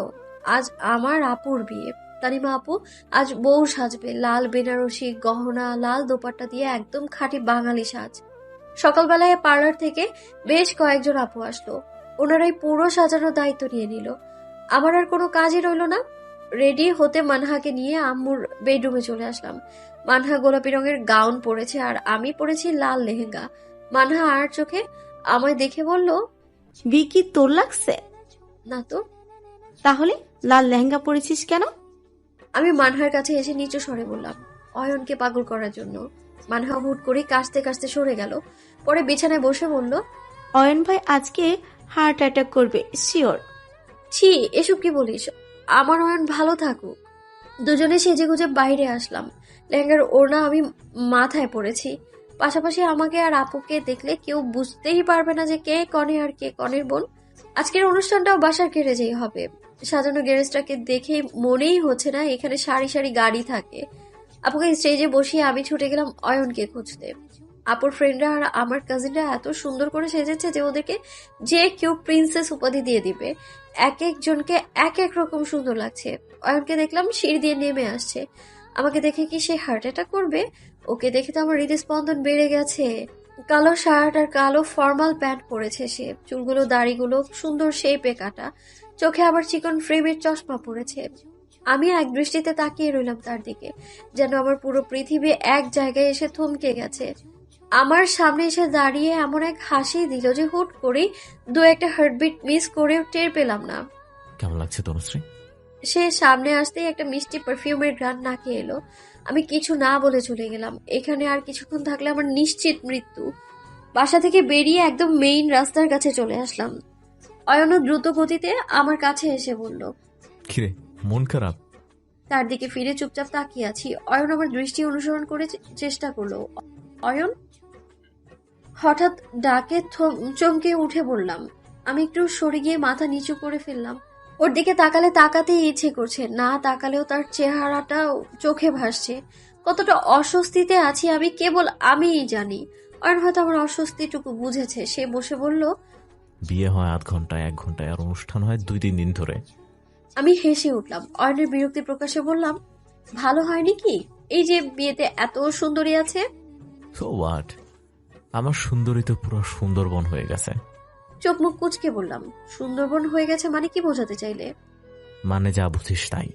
আজ আমার আপুর বিয়ে। তানিমা আপু আজ বউ সাজবে, লাল বেনারসি গহনা, লাল দোপাট্টা দিয়ে একদম খাঁটি বাঙালি সাজ। সকালবেলায় পার্লার থেকে বেশ কয়েকজন আপু আসলো, ওনারাই পুরো সাজানোর দায়িত্ব নিয়ে নিল। আমার আর কোনো কাজই রইল না। রেডি হতে মানহাকে নিয়ে আম্মুর বেডরুমে চলে আসলাম। মানহা গোলাপি রঙের গাউন পরেছে আর আমি পরেছি লাল লেহেঙ্গা। মানহা আর চোখে আমায় দেখে বলল, বিকি তোর লাগছে? না তো। তাহলে লাল লেহেঙ্গা পরেছিস কেন? আমি মানহার কাছে এসে নিচু স্বরে বললাম, অয়নকে পাগল করার জন্য। মানহা হুট করে কাশতে কাশতে সরে গেল। পরে বিছানায় বসে বলল, অয়ন ভাই আজকে হার্ট অ্যাটাক করবে শিওর। ছি, এসব কি বলিস? আমার অয়ন ভালো থাকুক। দুজনে সেজে গুজে বাইরে আসলাম। লেহেঙ্গার ওড়না আমি মাথায় পড়েছি। পাশাপাশি আমাকে আর আপুকে দেখলে কেউ বুঝতেই পারবে না যে কে কনে আর কে কনের বোন। আজকের অনুষ্ঠানটাও বাসার গ্যারেজেই হবে। সাজানো গ্যারেজটাকে দেখে মনেই হচ্ছে না এখানে সারি সারি গাড়ি থাকে। আপুকে স্টেজে বসিয়ে আমি ছুটে গেলাম অয়নকে খুঁজতে। আপুর ফ্রেন্ডরা আর আমার কাজিনরা এত সুন্দর করে সেজেছে যে ওদেরকে যে কেউ প্রিন্সেস উপাধি দিয়ে দিবে। এক একজনকে এক এক রকম সুন্দর লাগছে। অয়নকে দেখলাম সিঁড়ি দিয়ে নেমে আসছে। আমাকে দেখে কি সে হার্ট অ্যাটাক করবে? ওকে দেখে তো আমার হৃদস্পন্দন বেড়ে গেছে। কালো শার্ট আর কালো ফর্মাল প্যান্ট পরেছে সে। চুলগুলো দাড়িগুলো সুন্দর শেপে কাটা। চোখে আবার চিকন ফ্রেমের চশমা পরেছে। আমি এক দৃষ্টিতে তাকিয়ে রইলাম তার দিকে, যেন আমার পুরো পৃথিবী এক জায়গায় এসে থমকে গেছে। আমার সামনে এসে দাঁড়িয়ে এমন এক হাসি দিল যে হুট করেই দু একটা হার্টবিট মিস করেও টের পেলাম না। কেমন লাগছে তনুশ্রী? সে সামনে আসতেই একটা মিষ্টি পারফিউমের ঘ্রাণ নাকে এলো। আমি কিছু না বলে চলে গেলাম। এখানে আর কিছুক্ষণ থাকলে আমার নিশ্চিত মৃত্যু। বাসা থেকে বেরিয়ে একদম মেইন রাস্তার কাছে চলে আসলাম। অয়ন দ্রুত গতিতে আমার কাছে এসে বলল, কিরে, মন খারাপ? তার দিকে ফিরে চুপচাপ তাকিয়ে আছি। অয়ন আমার দৃষ্টি অনুসরণ করে চেষ্টা করলো। অয়ন! হঠাৎ ডাকে চমকে উঠে বললাম। আমি একটু সরে গিয়ে মাথা নিচু করে ফেললাম। ওর দিকে তাকালে তাকাতেই ইচ্ছে করছে, না তাকালেও তার চেহারাটা চোখে ভাসছে। কতটা অস্বস্তিতে আছি আমি কেবল আমিই জানি। অয়ন হয়তো আমার অস্বস্তিটুকু বুঝেছে। সে বসে বলল, বিয়ে হয় 8 ঘন্টায় 1 ঘন্টায়, আর অনুষ্ঠান হয় 2-3 দিন ধরে। আমি হেসে উঠলাম। অয়নের বিরক্তি প্রকাশে বললাম, ভালো হয়নি কি? এই যে বিয়েতে এত সুন্দরী আছে। So what? আমার সুন্দরী তো পুরো সুন্দরবন হয়ে গেছে। চোখ মুখ কুচকে বললাম, সুন্দরবন হয়ে গেছে মানে কি বোঝাতে চাইলে? মানে যা বুঝিস তাই।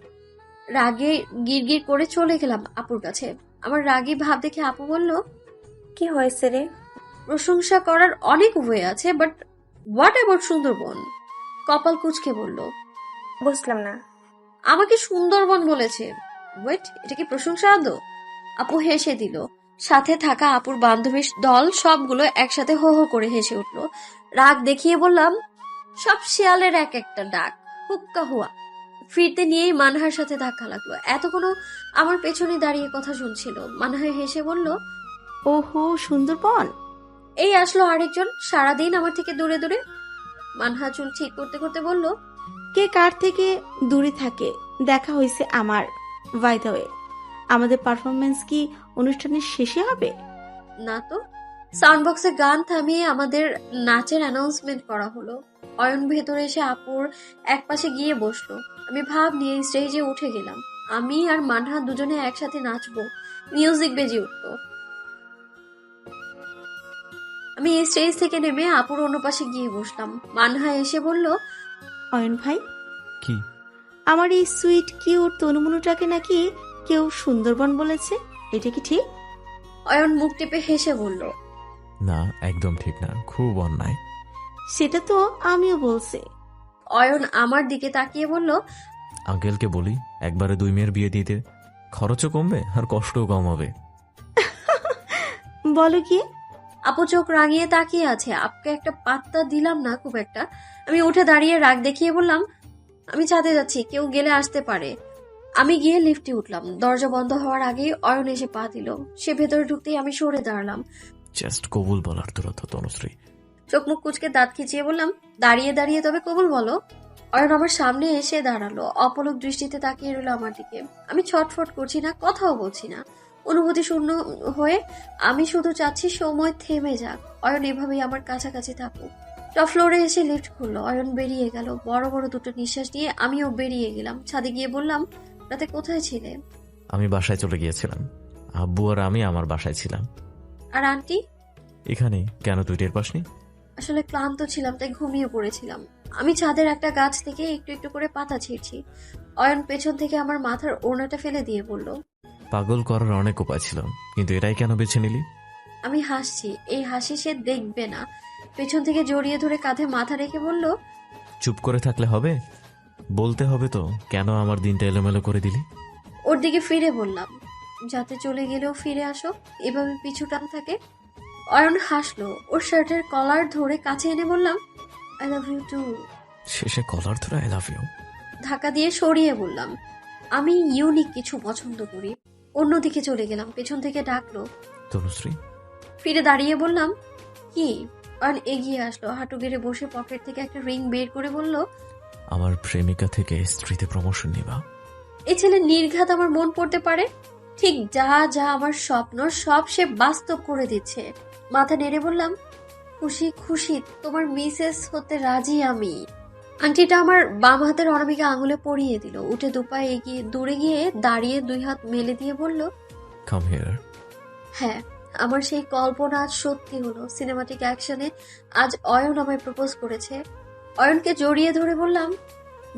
রাগে গিরগির করে চলে গেলাম আপুর কাছে। আমার রাগী ভাব দেখে আপু বলল, কি হয়েছে রে? প্রশংসা করার অনেক ওয়ে আছে, বাট হোয়াট অ্যাবাউট সুন্দরবন? কপাল কুচকে বলল, বুঝলাম না। আমাকে সুন্দরবন বলেছে। ওয়েট, এটা কি প্রশংসা আদৌ? আপু হেসে দিল। সাথে থাকা আপুর বান্ধবীর দল সবগুলো একসাথে হো হো করে হেসে উঠল। রাগ দেখিয়ে বললাম, সব শিয়ালের এক একটা ডাক, হুক্কা হুয়া। ফিরতে নিয়েই মানহার সাথে ধাক্কা লাগলো। এতক্ষণও আমার পেছনে দাঁড়িয়ে কথা শুনছিল। মানহা হেসে বলল, ওহো, সুন্দরবন। এই আসলো আরেকজন, সারাদিন আমার থেকে দূরে দূরে। মানহা চুল ঠিক করতে করতে বলল, কে কার থেকে দূরে থাকে দেখা হয়েছে আমার। বাই দ্য ওয়ে, আমাদের পারফরমেন্স কি অনুষ্ঠানের শেষে হবে? না তো। সাউন্ড বক্সে গান থামিয়ে আমাদের নাচের অ্যানাউন্সমেন্ট করা হলো। অয়ন ভেতরে এসে আপুর এক পাশে গিয়ে বসলো। আমি ভাব নিয়ে স্টেজে উঠে গেলাম। আমি আর মানহা দুজনে একসাথে নাচবো। মিউজিক বেজে উঠলো। আমি স্টেজ থেকে নেমে আপুর অন্য পাশে গিয়ে বসলাম। মানহা এসে বলল, অয়ন ভাই, কি? আমার এই সুইট কিউট তনুমনুটাকে নাকি কেউ সুন্দরবন বলেছে, এটা কি ঠিক? অয়ন মুখ টিপে হেসে বলল, না, একদম ঠিক না, খুব অন্যায়। সেটা তো আমিও বলছি। অয়ন আমার দিকে তাকিয়ে বলল, আঙ্কেলকে বলি একবারে 2 মেয়ের বিয়ে দিতে, খরচও কমবে আর কষ্টও কম হবে। বলো কি? আপু চোখ রাঙিয়ে তাকিয়ে আছে। আপুকে একটা পাত্তা দিলাম না খুব একটা। আমি উঠে দাঁড়িয়ে রাগ দেখিয়ে বললাম, আমি ছাদে যাচ্ছি, কেউ গেলে আসতে পারে। আমি গিয়ে লিফটে উঠলাম। দরজা বন্ধ হওয়ার আগেই অয়ন এসে পা দিল। সে ভেতরে ঢুকতেই আমি সরে দাঁড়ালাম। জাস্ট কবুল বলার দূরত্ব তনুশ্রী। চোখ মুখ কুচকে দাঁত খিচিয়ে বললাম, দাঁড়িয়ে দাঁড়িয়ে তবে কবুল বলো। অয়ন আমার সামনে এসে দাঁড়ালো। অপলক দৃষ্টিতে তাকিয়ে রইল আমার দিকে। আমি ছটফট করছি না, কথাও বলছি না। অনুভূতি শূন্য হয়ে আমি শুধু চাচ্ছি সময় থেমে যাক। অয়ন এভাবেই আমার কাছাকাছি থাকুক। টপ ফ্লোরে এসে লিফট খুললো। অয়ন বেরিয়ে গেল। বড় বড় দুটো নিঃশ্বাস নিয়ে আমিও বেরিয়ে গেলাম। ছাদে গিয়ে বললাম, রাতে কোথায় ছিলে? আমি বাসায় চলে গিয়েছিলাম। আব্বু আর আমি আমার বাসায় ছিলাম। আর আন্টি? এখানে। কেন, তুই টের পাসনি? আসলে ক্লান্ত ছিলাম, তাই ঘুমিয়ে পড়েছিলাম। আমি ছাদের একটা গাছ থেকে একটু একটু করে পাতা ছিঁড়ছি। অয়ন পেছন থেকে আমার মাথার ওড়নাটা ফেলে দিয়ে বলল, পাগল করার অনেক উপায় ছিল, কিন্তু এটাই কেন বেছে নিলি? আমি হাসছি। এই হাসি সে দেখবে না। পেছন থেকে জড়িয়ে ধরে কাঁধে মাথা রেখে বলল, চুপ করে থাকলে হবে? বলতে হবে তো, কেন আমার দিনটা এলোমেলো করে দিলি? ওর দিকে ফিরে বললাম, যাতে চলে গেলেও ফিরে আসো, এভাবে পিছু টান থাকে। অয়ন হাসলো, ওর শার্টের কলার ধরে কাছে এনে বললাম, আই লাভ ইউ টু। শেষে কলার ধরে আই লাভ ইউ। ধাক্কা দিয়ে সরিয়ে বললাম, আমি ইউনিক কিছু পছন্দ করি। অন্যদিকে চলে গেলাম, পেছন থেকে ডাকলো, তনুশ্রী। ফিরে দাঁড়িয়ে বললাম, কি? অয়ন এগিয়ে আসলো, হাঁটু গেড়ে বসে পকেট থেকে একটা রিং বের করে বলল, আমার প্রেমিকা থেকে স্ত্রীতে প্রমোশন নিবা। এই ছেলে নির্ঘাত আমার মন পড়তে পারে। ঠিক যা যা আমার স্বপ্ন সব সে বাস্তব করে দিচ্ছে। মাথা নেড়ে বললাম, খুশি খুশি, তোমার মিসেস হতে রাজি আমি। আংটিটা আমার বাম হাতের অনামিকা আঙুলে পরিয়ে দিল। উঠে দুপায়ে এগিয়ে দূরে গিয়ে দাঁড়িয়ে 2 হাত মেলে দিয়ে বলল, কাম হিয়ার। হ্যাঁ, আমার সেই কল্পনা আজ সত্যি হলো। সিনেমাটিক অ্যাকশনে আজ অয়ন আমায় প্রপোজ করেছে। অয়নকে জড়িয়ে ধরে বললাম,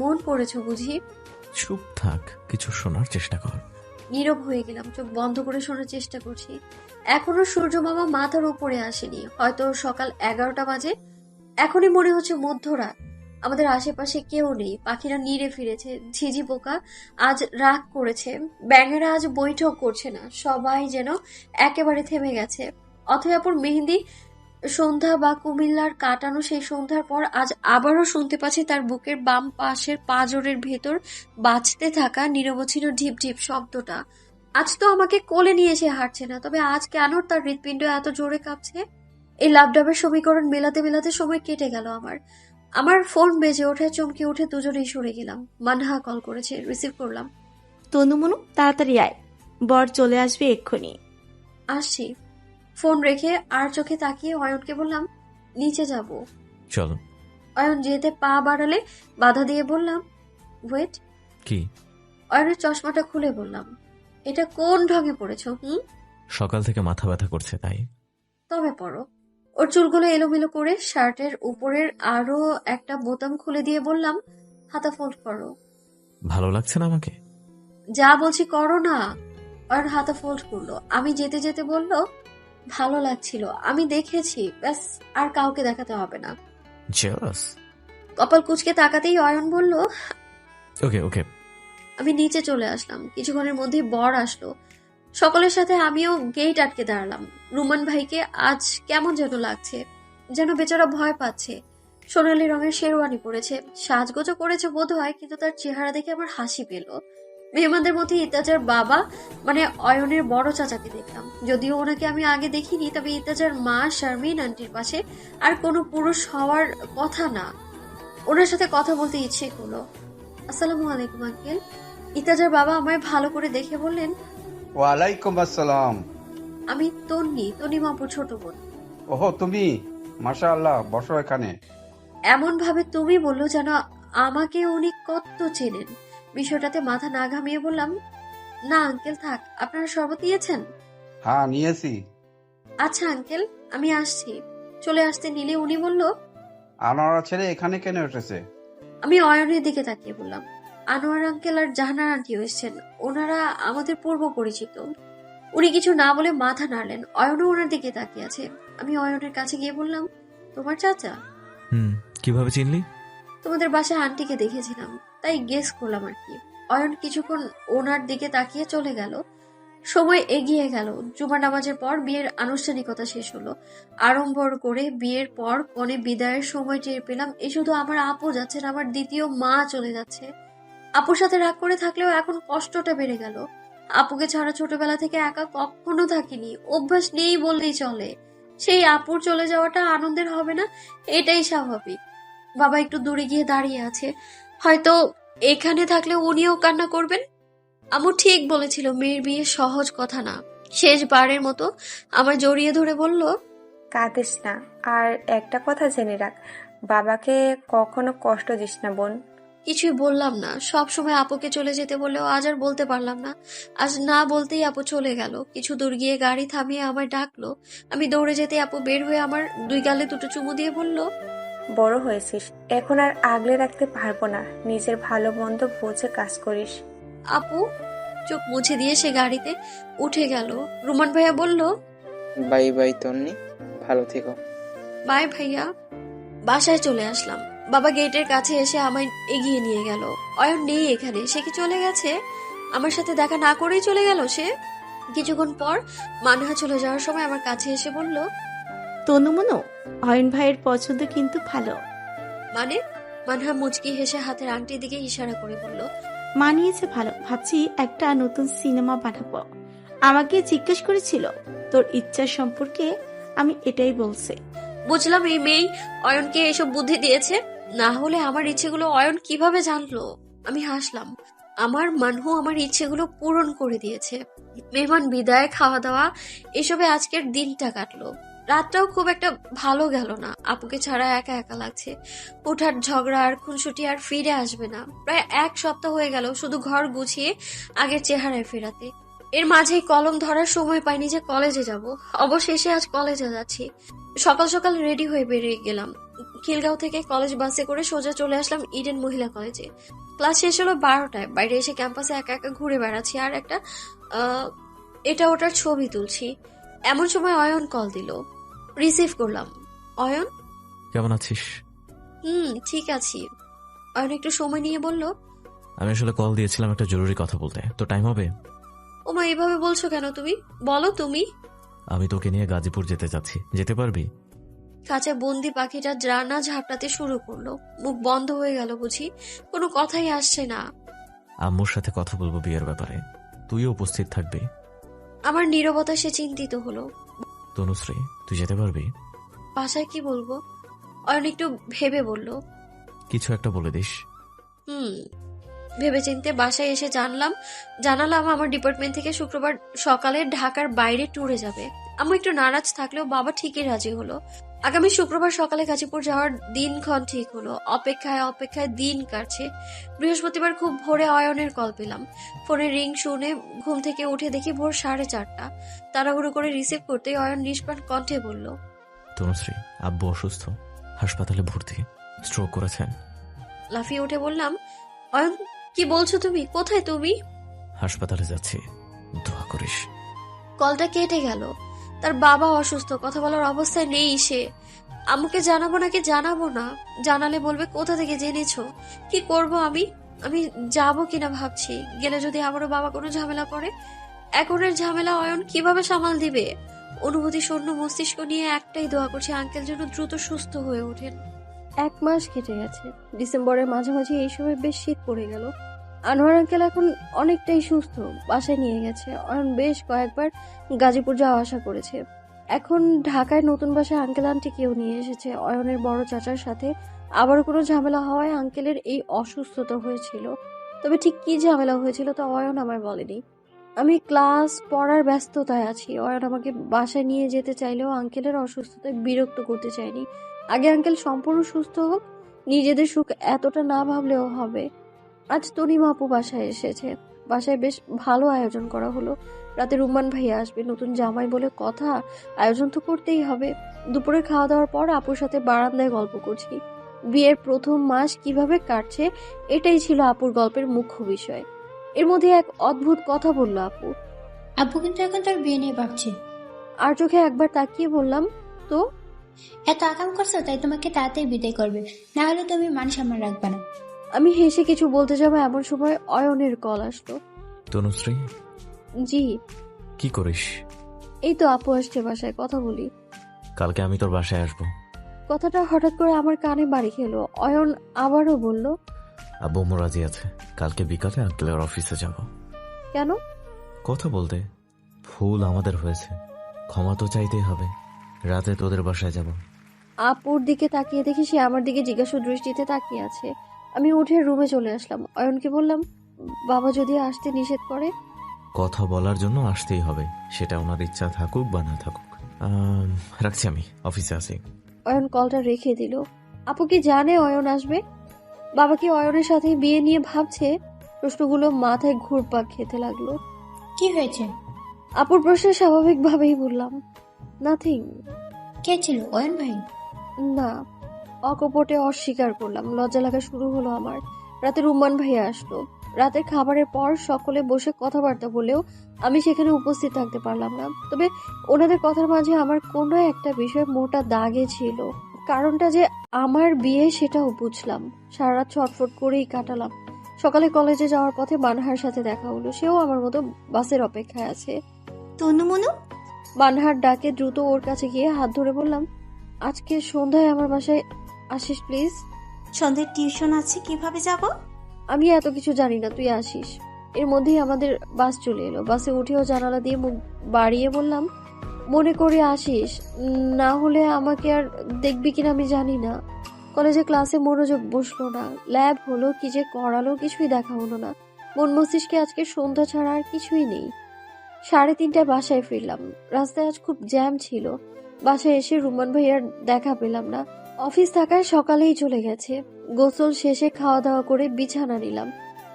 মন পড়েছে বুঝি? চুপ থাক, কিছু শোনার চেষ্টা কর। নীরব হয়ে গেলাম, চোখ বন্ধ করে শোনার চেষ্টা করছি। এখনো সূর্য মামা মাথার উপরে আসেনি, হয়তো সকাল 11টা বাজে। এখনই মনে হচ্ছে মধ্যরাত। আমাদের আশেপাশে কেউ নেই, পাখিরা নীড়ে ফিরেছে, ঝিঝি পোকা আজ রাগ করেছে, ব্যাঙেরা আজ বৈঠক করছে না, সবাই যেন একেবারে থেমে গেছে। অথয়াপুর মেহেন্দি সন্ধ্যা বা কুমিল্লার কাটানো সেই সন্ধ্যার পর আজ আবারও শুনতে পাচ্ছি তার বুকের বাম পাশের পাঁজরের ভেতর বাজতে থাকা নিরবচ্ছিন্ন ঢিপ ঢিপ শব্দটা। আজ তো আমাকে কোলে নিয়ে এসে হাঁটছে না, তবে আজ কেন তার হৃৎপিণ্ড এত জোরে কাঁপছে? এই লাভডাবের সমীকরণ মেলাতে মেলাতে সময় কেটে গেল। আমার ফোন বেজে ওঠে, চমকে উঠে দুজনেই সরে গেলাম। মানহা কল করেছে, রিসিভ করলাম। তনুমনু, তাড়াতাড়ি আয়, বর চলে আসবে এক্ষুনি। আসছি। ফোন রেখে আর চোখে তাকিয়ে অয়নকে বললাম, নিচে যাব। চলো। অয়ন যেতে পা বাড়ালে বাধা দিয়ে বললাম, ওয়েট। কি? অয়নের চশমাটা খুলে বললাম, এটা কোন ঢঙে পড়েছো? সকাল থেকে মাথা ব্যথা করছে তাই। তবে পড়ো। ওর চুলগুলো এলোমেলো করে শার্টের উপরের আরো একটা বোতাম খুলে দিয়ে বললাম, হাতা ফোল্ড করো। ভালো লাগছে না আমাকে? যা বলছি করো না। অয়ন হাতা ফোল্ড করলো। আমি যেতে যেতে বলল, ভালো লাগছিল, আমি দেখেছি, ব্যাস আর কাউকে দেখাতে হবে না। জেলাস? কপাল কুঁচকে তাকাতেই অয়ন বলল, ওকে ওকে। আমি নিচে চলে আসলাম। কিছুক্ষণের মধ্যে বর আসলো। সকলের সাথে আমিও গেট আটকে দাঁড়ালাম। রুমান ভাইকে আজ কেমন যেন লাগছে, যেন বেচারা ভয় পাচ্ছে। সোনালী রঙের শেরওয়ানি পরেছে, সাজগোজও করেছে বোধ হয়, কিন্তু তার চেহারা দেখে আমার হাসি পেল। মেহমানদের মধ্যে ইত্তাজার বাবা মানে অয়নের বড় চাচাকে দেখলাম। যদিও ওনাকে আমি আগে দেখিনি, তবে ইত্তাজার মা শারমিন আন্টির পাশে আর কোনো পুরুষ হওয়ার কথা না। ওনার সাথে কথা বলতে ইচ্ছে হলো। আসসালামু আলাইকুম আঙ্কেল। ইত্তাজার বাবা আমায় ভালো করে দেখে বললেন, ওয়ালাইকুম আসসালাম। আমি তন্নিমাপুর ছোট বোন। ওহো, তুমি? মাশাআল্লাহ, বসো এখানে। এমন ভাবে তুমি বললো যেন আমাকে উনি কত চেনেন। বিষয়টাতে মাথা না ঘামিয়ে বললাম, না আঙ্কেল থাক, আপনারা শরবত দিয়েছেন? হ্যাঁ, নিয়েছি। আচ্ছা আঙ্কেল, আমি আসছি। চলে আসতে নিলে উনি বলল, আনোয়ারা ছেলে এখানে কেন এসেছে? আমি অয়নের দিকে তাকিয়ে বললাম, আনোয়ার আঙ্কেল আর জাহানার আন্টিও এসেছেন, ওনারা আমাদের পূর্ব পরিচিত। উনি কিছু না বলে মাথা নাড়লেন। অয়নও ওনার দিকে তাকিয়ে আছে। আমি অয়নের কাছে গিয়ে বললাম, তোমার চাচা? কিভাবে চিনলি? তোমাদের বাসায় আন্টিকে দেখেছিলাম, তাই গেস করলাম আর কি। অয়ন কিছুক্ষণ ওনার দিকে তাকিয়ে চলে গেল। সময় এগিয়ে গেল। জুমার নামাজের পর বিয়ের আনুষ্ঠানিকতা শেষ হলো। আড়ম্বর করে বিয়ের পর কনে বিদায়ের সময় টের পেলাম, এ শুধু আমার আপু যাচ্ছেন, আমার দ্বিতীয় মা চলে যাচ্ছে। আপুর সাথে রাগ করে থাকলেও এখন কষ্টটা বেড়ে গেল। আপুকে ছাড়া ছোটবেলা থেকে একা কখনো থাকিনি, অভ্যাস নেই বললেই চলে। সেই আপুর চলে যাওয়াটা আনন্দের হবে না, এটাই স্বাভাবিক। বাবা একটু দূরে গিয়ে দাঁড়িয়ে আছে, হয়তো এখানে থাকলে উনিও কান্না করবেন। আম্মু ঠিক বলেছিল, মেয়ের বিয়ে সহজ কথা না। শেষবারের মতো আমার জড়িয়ে ধরে বলল, কাঁদিস না। আর একটা কথা জেনে রাখ, বাবাকে কখনো কষ্ট দিস না বোন। কিছুই বললাম না। সব সময় আপুকে চলে যেতে বললেও আজ আর বলতে পারলাম না। আজ না বলতেই আপু চলে গেল। কিছু দূর গিয়ে গাড়ি থামিয়ে আমায় ডাকলো। আমি দৌড়ে যেতে আপু বের হয়ে আমার 2 গালে 2টো চুমু দিয়ে বলল, বড় হয়েছিস, এখন আর আগলে রাখতে পারবো না, নিজের ভালো মন্দ বুঝে কাজ করিস। আপু চোখ মুছে দিয়ে সে গাড়িতে উঠে গেল। রুমান ভাইয়া বলল, বাই বাই তন্নি, ভালো থেকো। বাই ভাইয়া। বাসায় চলে আসলাম। বাবা গেটের কাছে এসে আমায় এগিয়ে নিয়ে গেল। অয়ন নেই এখানে, সে কি চলে গেছে? আমার সাথে দেখা না করেই চলে গেল সে? কিছুক্ষণ পর মানহা চলে যাওয়ার সময় আমার কাছে এসে বলল, তনুমনু, অয়ন ভাইয়ের পছন্দ কিন্তু ভালো। মানে? মানহা মুচকি হেসে হাতের আংটির দিকে ইশারা করে বলল, মানিয়েছে ভালো, ভাবছি একটা নতুন সিনেমা বানাবো। আমাকে জিজ্ঞেস করেছিল তোর ইচ্ছা সম্পর্কে, আমি এটাই বলছি। বুঝলাম এই মেয়ে অয়নকে এসব বুদ্ধি দিয়েছে, না হলে আমার ইচ্ছেগুলো অয়ন কিভাবে জানলো? আমি হাসলাম। আমার মানহু আমার ইচ্ছেগুলো পূরণ করে দিয়েছে। মেহমান বিদায়, খাওয়া দাওয়া, এসবে আজকের দিনটা কাটলো। রাতটাও খুব একটা ভালো গেল না। আপুকে ছাড়া একা একা লাগছে। ওঠার ঝগড়া আর খুনসুটি আর ফিরে আসবে না। প্রায় 1 সপ্তাহ হয়ে গেল শুধু ঘর গুছিয়ে আগের চেহারায় ফেরাতে। এর মাঝেই কলম ধরার সময় পাইনি যে কলেজে যাব। অবশেষে আজ কলেজে যাচ্ছি। সকাল সকাল রেডি হয়ে বেরিয়ে গেলাম। খিলগাঁও থেকে কলেজ বাসে করে সোজা চলে আসলাম ইডেন মহিলা কলেজে। ক্লাস শেষ হলো 12টায়। বাইরে এসে ক্যাম্পাসে একা একা ঘুরে বেড়াচ্ছি আর একটা এটা ওটার ছবি তুলছি। এমন সময় অয়ন কল দিল। রিসিভ করলাম। অয়ন, কেমন আছিস? ঠিক আছি। অয়ন একটু সময় নিয়ে বলল, আমি আসলে কল দিয়েছিলাম একটা জরুরি কথা বলতে। তো টাইম হবে? ওমা, এভাবে বলছো কেন তুমি? বলো তুমি। আমি তোকে নিয়ে গাজীপুর যেতে চাচ্ছি, যেতে পারবি? কাছে বন্দি পাখিটা জানা ঝাপটাতে শুরু করলো। মুখ বন্ধ হয়ে গেল বুঝি, কোনো কথাই আসছে না। আম্মুর সাথে কথা বলবো বিয়ের ব্যাপারে, তুইও উপস্থিত থাকবি। আমার নীরবতা সে চিন্তিত হলো। তনুশ্রী, তুই যেতে পারবি? বাসায় কি বলবো? অয়ন একটু ভেবে বলল, কিছু একটা বলে দিস। ভেবে চিনতে বাসায় এসে জানালাম আমার ডিপার্টমেন্ট থেকে শুক্রবার সকালে ঢাকার বাইরে ট্যুরে যাবে। আমি একটু নারাজ থাকলেও বাবা ঠিকই রাজি হলো। আগামী শুক্রবার সকালে গাজীপুর যাওয়ার দিনক্ষণ ঠিক হলো। অপেক্ষায় দিন কাটছে। বৃহস্পতিবার খুব ভোরে অয়নের কল পেলাম। ফোনের রিং শুনে ঘুম থেকে উঠে দেখি ভোর 4:30। তাড়াহুড়ো করে রিসিভ করতেই অয়ন নিষ্প্রাণ কণ্ঠে বলল, তনুশ্রী, আব্বু অসুস্থ, হাসপাতালে ভর্তি, স্ট্রোক করেছেন। লাফিয়ে উঠে বললাম, অয়ন কি বলছো তুমি? কোথায় তুমি? হাসপাতালে যাচ্ছি, দোয়া করিস। কলটা কেটে গেল। তার বাবা অসুস্থ, কথা বলার অবস্থায় নেই সে। আম্মুকে জানাবো নাকি জানাবো না? জানালে বলবে কোথা থেকে জেনেছো? কি করব আমি যাবো কিনা ভাবছি। গেলে যদি আবারও বাবা কোনো ঝামেলা করে, এখনের ঝামেলা অয়ন কিভাবে সামাল দিবে? অনুভূতি শূন্য মস্তিষ্ক নিয়ে একটাই দোয়া করছি, আঙ্কেল যেন দ্রুত সুস্থ হয়ে ওঠেন। 1 মাস কেটে গেছে। ডিসেম্বরের মাঝামাঝি এই সময় বেশ শীত পড়ে গেল। আনোয়ার আঙ্কেল এখন অনেকটাই সুস্থ, বাসায় নিয়ে গেছে। অয়ন বেশ কয়েকবার গাজীপুর যাওয়া আসা করেছে। এখন ঢাকায় নতুন বাসায় আঙ্কেল আন্টি কেউ নিয়ে এসেছে। অয়নের বড় চাচার সাথে আবারও কোনো ঝামেলা হওয়ায় আঙ্কেলের এই অসুস্থতা হয়েছিল। তবে ঠিক কি ঝামেলা হয়েছিল তা অয়ন আমায় বলেনি। আমি ক্লাস পড়ার ব্যস্ততায় আছি। অয়ন আমাকে বাসায় নিয়ে যেতে চাইলেও আঙ্কেলের অসুস্থতায় বিরক্ত করতে চাইনি। আগে আঙ্কেল সম্পূর্ণ সুস্থ হোক, নিজেদের সুখ এতটা না ভাবলেও হবে। আজ তনিমা আপু বাসায় এসেছে। বাসায় বেশ ভালো আয়োজন করা হলো। রাতে রুম্মান ভাইয়া আসবে, নতুন জামাই বলে কথা, আয়োজন তো করতেই হবে। দুপুরে খাওয়া দাওয়ার পর আপুর সাথে বারান্দায় গল্প করছি। বিয়ের প্রথম মাস কিভাবে কাটছে এটাই ছিল আপুর গল্পের মুখ্য বিষয়। এর মধ্যে এক অদ্ভুত কথা বলল আপু। আপু কিন্তু এখন তোর বিয়ে নিয়ে ভাবছে। আর চোখে একবার তাকিয়ে বললাম, তো এত আকাম করছো তাই তোমাকে তাড়াতাড়ি বিদায় করবে, না হলে তুমি মান সম্মান রাখবে না। আমি হেসে কিছু বলতে যাবো এমন সময় অয়নের কল আসলো। তনুশ্রী, জি। কি করিস? এই তো আপু আসছে বাসায়, কথা বলি। কালকে আমি তোর বাসায় আসবো। কথাটা হঠাৎ করে আমার কানে বাড়ি খেলো। অয়ন আবারও বলল, আব্বু আম্মু রাজি আছে, কালকে বিকালে আঙ্কেলের অফিসে যাব। কেন? কথা বলতে। ভুল আমাদের হয়েছে, ক্ষমা তো চাইতেই হবে। রাতে তোদের বাসায় যাব। আপুর দিকে তাকিয়ে দেখি সে আমার দিকে জিজ্ঞাসা দৃষ্টিতে তাকিয়ে আছে। আমি উঠে রুমে চলে আসলাম। অয়নকে বললাম, বাবা যদি আসতে নিষেধ করে? কথা বলার জন্য আসতেই হবে, সেটা ওনার ইচ্ছা থাকুক বা না থাকুক। রাখছি, আমি অফিসে আছি। অয়ন কলটা রেখে দিল। আপু কি জানে অয়ন আসবে? বাবা কি অয়নের সাথে বিয়ে নিয়ে ভাবছে? প্রশ্নগুলো মাথায় ঘুরপাক খেতে লাগলো। কি হয়েছে? আপুর প্রশ্নে স্বাভাবিকভাবেই বললাম, নাথিং। কে ছিল? অয়ন ভাই? না। অকপটে অস্বীকার করলাম। লজ্জা লাগা শুরু হলো আমার। রাতে রুম্মান ভাইয়া আসলো। রাতের খাবারের পর সকলে বসে কথাবার্তা বলেও আমি সেখানে উপস্থিত থাকতে পারলাম না। তবে ওনাদের কথার মাঝে আমার কোনো একটা বিষয় মোটা দাগে ছিল। কারণটা যে আমার বিয়ে সেটাও বুঝলাম। সারা রাত ছটফট করেই কাটালাম। সকালে কলেজে যাওয়ার পথে মানহার সাথে দেখা হলো। সেও আমার মতো বাসের অপেক্ষায় আছে। তনু মনু। মানহার ডাকে দ্রুত ওর কাছে গিয়ে হাত ধরে বললাম, আজকে সন্ধ্যায় আমার বাসায় আসিস প্লিজ। সন্ধ্যের টিউশন আছে, কিভাবে যাব? আমি এত কিছু জানি না, তুই আসিস। এর মধ্যেই আমাদের বাস চলে এলো। বাসে উঠেও জানালা দিয়ে মুখ বাড়িয়ে বললাম, মনে করে আসিস, না হলে আমাকে আর দেখবি কিনা আমি জানি না। কলেজে ক্লাসে মনোযোগ বসলো না, ল্যাব হলো, কি যে করালো কিছুই দেখা হলো না। মন মস্তিষ্কে আজকে সন্ধ্যা ছাড়া আর কিছুই নেই। 3:30টায় বাসায় ফিরলাম। রাস্তায় আজ খুব জ্যাম ছিল। বাসায় এসে রুমান ভাইয়ার দেখা পেলাম না। অফিস থাকায় সকালেই চলে গেছে। গোসল শেষে খাওয়া দাওয়া করে বিছানা নিলাম।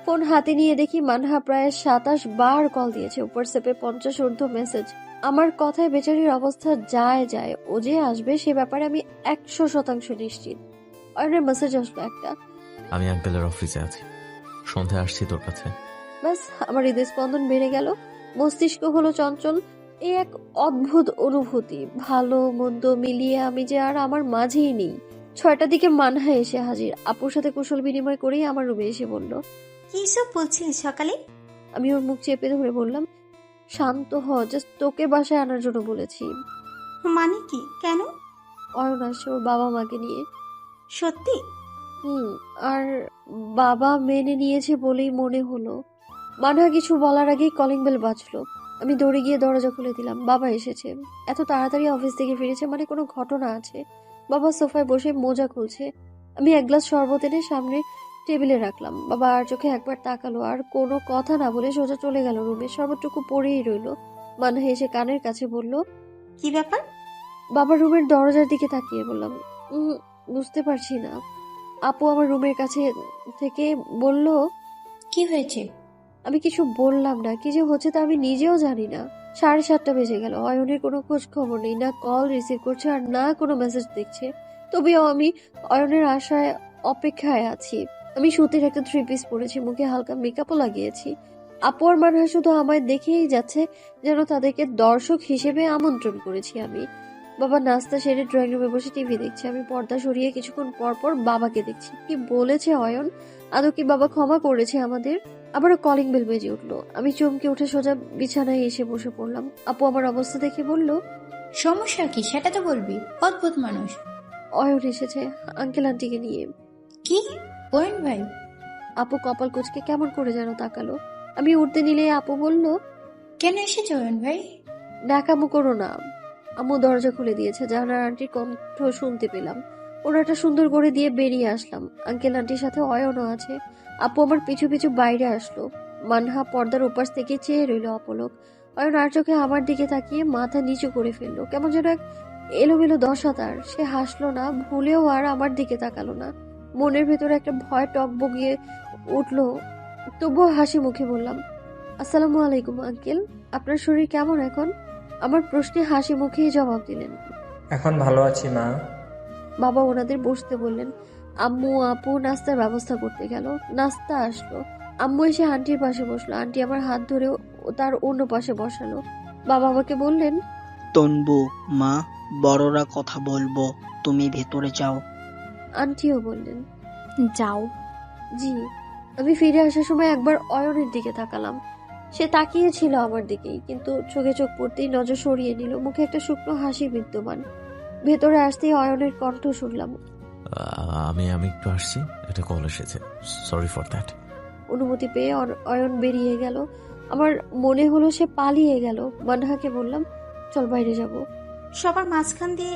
ফোন হাতে নিয়ে দেখি মানহা প্রায় 27 বার কল দিয়েছে, হোয়াটসঅ্যাপে 50 ঊর্ধ্ব মেসেজ। আমার কথায় বেচারির অবস্থা যায়, ও যে আসবে সে ব্যাপারে আমি 100% নিশ্চিত। অয়নের মেসেজ আসলো একটা, আমি আঙ্কেলের অফিসে আছি, সন্ধ্যায় আসছি তোর কাছে। ব্যাস আমার হৃদস্পন্দন বেড়ে গেল, মস্তিষ্ক হলো চঞ্চল। এই এক অদ্ভুত অনুভূতি, ভালো মন্দ মিলিয়ে আমি যে আর আমার মাঝেই নেই। 6টার দিকে মানহা এসে হাজির। আপুর সাথে কুশল বিনিময় করেই আমার রুমে এসে বলল, কি সব বলছিলি সকালে? আমি ওর মুখ চেপে ধরে বললাম, শান্ত হ, জাস্ট তোকে বাসায় আনার জন্য বলেছি। মানে কি? কেন? অয়ন আসছে ওর বাবা মাকে নিয়ে। সত্যি? আর বাবা মেনে নিয়েছে বলেই মনে হলো। মানহা কিছু বলার আগেই কলিং বেল বাজলো। আমি দৌড়ে গিয়ে দরজা খুলে দিলাম। বাবা এসেছে। এত তাড়াতাড়ি অফিস থেকে ফিরেছে মানে কোনো ঘটনা আছে। বাবা সোফায় বসে মোজা খুলছে। আমি এক গ্লাস শরবত এনে সামনে টেবিলে রাখলাম। বাবা আর চোখে একবার তাকালো, আর কোনো কথা না বলে সোজা চলে গেল রুমে। শরবতটুকু পড়েই রইলো। মানহা এসে কানের কাছে বলল, কি ব্যাপার? বাবার রুমের দরজার দিকে তাকিয়ে বললাম, বুঝতে পারছি না। আপু আমার রুমের কাছে থেকে বলল, কি হয়েছে? আমি কিছু বললাম না। কি যে হচ্ছে তা আমি নিজেও জানি না। 7:30 বেজে গেল। অয়নের কোনো খোঁজ খবর নেই, না কল রিসিভ করছে আর না কোনো মেসেজ দেখছে। তবেও আমি অয়নের আশায় অপেক্ষায় আছি। আমি সুতির একটা 3 পিস পরেছি, মুখে হালকা মেকআপও লাগিয়েছি। আপু আর মানহা শুধু আমায় দেখেই যাচ্ছে, যেন তাদেরকে দর্শক হিসেবে আমন্ত্রণ করেছি আমি। বাবা নাস্তা সেরে ড্রয়িং রুমে বসে টিভি দেখছে। আমি পর্দা সরিয়ে কিছুক্ষণ পর পর বাবাকে দেখছি। কি বলেছে অয়ন? আদৌ কি বাবা ক্ষমা করেছে আমাদের? আবারও কলিং বেল বেজে উঠলো। আমি চমকে উঠে সোজা বিছানায় এসে বসে পড়লাম। আপু আমার অবস্থা দেখে বলল, সমস্যা কি সেটা তো বলবি। অদ্ভুত মানুষ। অয়ন এসেছে আঙ্কেল আন্টিকে নিয়ে। কি? অয়ন ভাই? আপু কপাল কুঁচকে কেমন করে যেন তাকালো। আমি উঠতে নিলে আপু বলল, কেন এসেছে অয়ন ভাই? ন্যাকামো করো না। আম্মু দরজা খুলে দিয়েছে। জাহানার আন্টির কণ্ঠ শুনতে পেলাম। ওনাটা সুন্দর করে দিয়ে বেরিয়ে আসলাম। আঙ্কেল আন্টির সাথে অয়নও আছে। আপু আমার পিছু পিছু বাইরে আসলো। মানহা পর্দার উপাস থেকে চেয়ে রইল অপলক। অয়ন আর চোখে আমার দিকে তাকিয়ে মাথা নিচু করে ফেললো। কেমন যেন এক এলোমেলো দশা তার। সে হাসলো না, ভুলেও আর আমার দিকে তাকালো না। মনের ভেতরে একটা ভয় টক বগিয়ে উঠলো, তবুও হাসি মুখে বললাম, আসসালামু আলাইকুম আঙ্কেল, আপনার শরীর কেমন এখন? আমার প্রশ্নে হাসি মুখেই জবাব দিলেন, এখন ভালো আছি মা। বাবা ওনাদের বসতে বললেন। আম্মু আপু নাস্তার ব্যবস্থা করতে গেল। নাস্তা আসলো। আম্মু এসে আন্টির পাশে বসলো। আন্টি আমার হাত ধরে তার অন্য পাশে বসালো। বাবা আমাকে বললেন, তনবু মা, বড়রা কথা বলবো, তুমি ভেতরে যাও। আন্টিও বললেন, যাও। জি। আমি ফিরে আসার সময় একবার অয়নের দিকে তাকালাম। সে তাকিয়েছিল আমার দিকেই, কিন্তু চোখে চোখ পড়তেই নজর সরিয়ে নিল। মুখে একটা শুকনো হাসি বিদ্যমান। ভেতরে আসতেই অয়নের কণ্ঠ শুনলাম, আমি একটু আসছি, একটা কল এসেছে, সরি ফর দ্যাট। অনুমতি পেয়ে অয়ন বেরিয়ে গেল। আমার মনে হলো সে পালিয়ে গেল। মানহাকে বললাম, চল বাইরে যাব। সবার মাঝখান দিয়ে?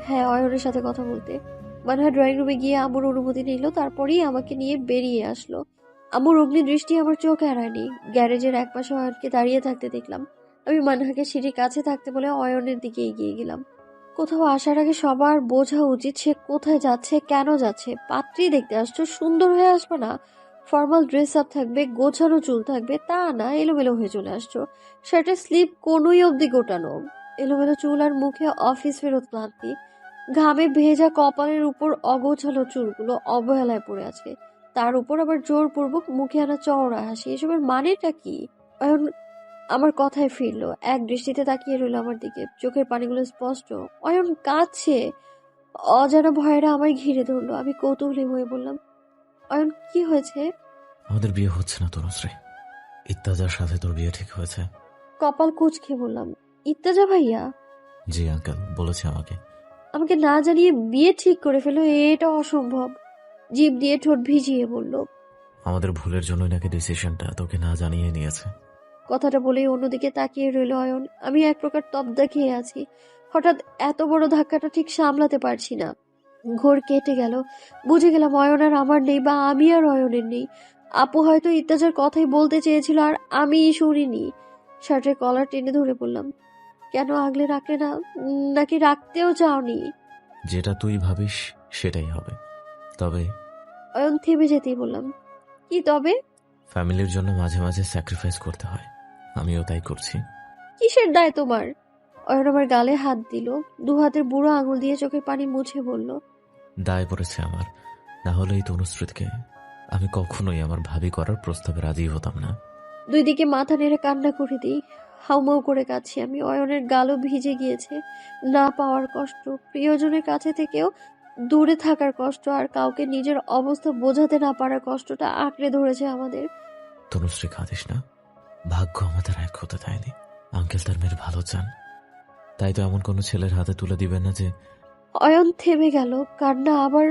হ্যাঁ, অয়নের সাথে কথা বলতে। মানহা ড্রয়িং রুমে গিয়ে আম্মুর অনুমতি নিল, তারপরেই আমাকে নিয়ে বেরিয়ে আসলো। আম্মুর অগ্নি দৃষ্টি আমার চোখ এড়ায়নি। গ্যারেজের একপাশে অয়নকে দাঁড়িয়ে থাকতে দেখলাম। আমি মানহাকে সিঁড়ির কাছে থাকতে বলে অয়নের দিকে এগিয়ে গেলাম। কোথাও আসার আগে সবার বোঝা উচিত সে কোথায় যাচ্ছে, কেন যাচ্ছে। পাত্রী দেখতে আসছো, সুন্দর হয়ে আসবে না। ফর্মাল ড্রেস আপ থাকবে, গোছানো চুল থাকবে, তা না এলোমেলো হয়ে চলে আসছো। শার্টের স্লিপ কোনোই অবধি গোটানো, এলোমেলো চুল আর মুখে অফিস ফেরত ক্লান্তি। ঘামে ভেজা কপালের উপর অগোছালো চুলগুলো অবহেলায় পড়ে আছে। তার উপর আবার জোরপূর্বক মুখে আনা চওড়া হাসি। এসবের মানেটা কি? অয়ন আমার কথায় ফিরলো। এক দৃষ্টিতে তাকিয়ে রইল আমার দিকে। চোখের পানিগুলো স্পষ্ট। অয়ন কাঁদছে। অজানা ভয়েরা আমায় ঘিরে ধরলো। আমি কৌতূহলী হয়ে বললাম, অয়ন কি হয়েছে? আমাদের বিয়ে হচ্ছে না তনুশ্রী। ইত্তাজার সাথে তোর বিয়ে ঠিক হয়েছে। কপাল কুঁচকে বললাম, ইত্তেজা ভাইয়া? জি আঙ্কেল বলেছে আমাকে। আমাকে না জানিয়ে বিয়ে ঠিক করে ফেলো, এটা অসম্ভব। জিভ দিয়ে ঠোঁট ভিজিয়ে বলল। আমাদের ভুলের জন্যই নাকি ডিসিশনটা তোকে না জানিয়ে নিয়েছে। কথাটা বলেই অন্যদিকে তাকিয়ে রইল অয়ন। আমি এক প্রকার তবদা খেয়ে আছি। হঠাৎ এত বড় ধাক্কাটা ঠিক সামলাতে পারছি না। ঘোর কেটে গেল। বুঝে গেলাম অয়ন আর আমার নেই, বা আমি আর অয়নের নেই। আপু হয়তো ইত্তেজার কথাই বলতে চেয়েছিল আর আমি শুনিনি। শার্টের কলার টেনে ধরে বললাম, কেন আগলে রাখলে না? নাকি রাখতেও চাওনি? যেটা তুই ভাবিস সেটাই হবে। তবে অয়ন থেমে যেতেই বললাম, কি তবে? ফ্যামিলির জন্য মাঝে মাঝে স্যাক্রিফাইস করতে হয়, আমিও তাই করছি। কিসের দায় তোমার? অয়ন আমার গালে হাত দিল, দু হাতের বুড়ো আঙুল দিয়ে চোখের পানি মুছে বলল, দায় পড়েছে আমার, না হলে এই তনুশ্রীতকে আমি কখনোই আমার ভাবি করার প্রস্তাবে রাজি হতাম না। দুই দিকে মাথা নেড়ে কান্না করে দিই। হাউমাউ করে কাছি আমি। অয়নের গালও ভিজে গিয়েছে। না পাওয়ার কষ্ট, প্রিয়জনের কাছে থেকেও দূরে থাকার কষ্ট, আর কাউকে নিজের অবস্থা বোঝাতে না পারার কষ্টটা আঁকড়ে ধরেছে আমাদের। তনুশ্রী কাঁদিস না, ভাগ্য আমাদের এক হতে দেয়নি। আঙ্কেল তার মেয়ের ভালো চান, তাই তো এমন কোনো ছেলের হাতে তুলে দিবেন না যে। অয়ন থেমে গেল। কান্না আবার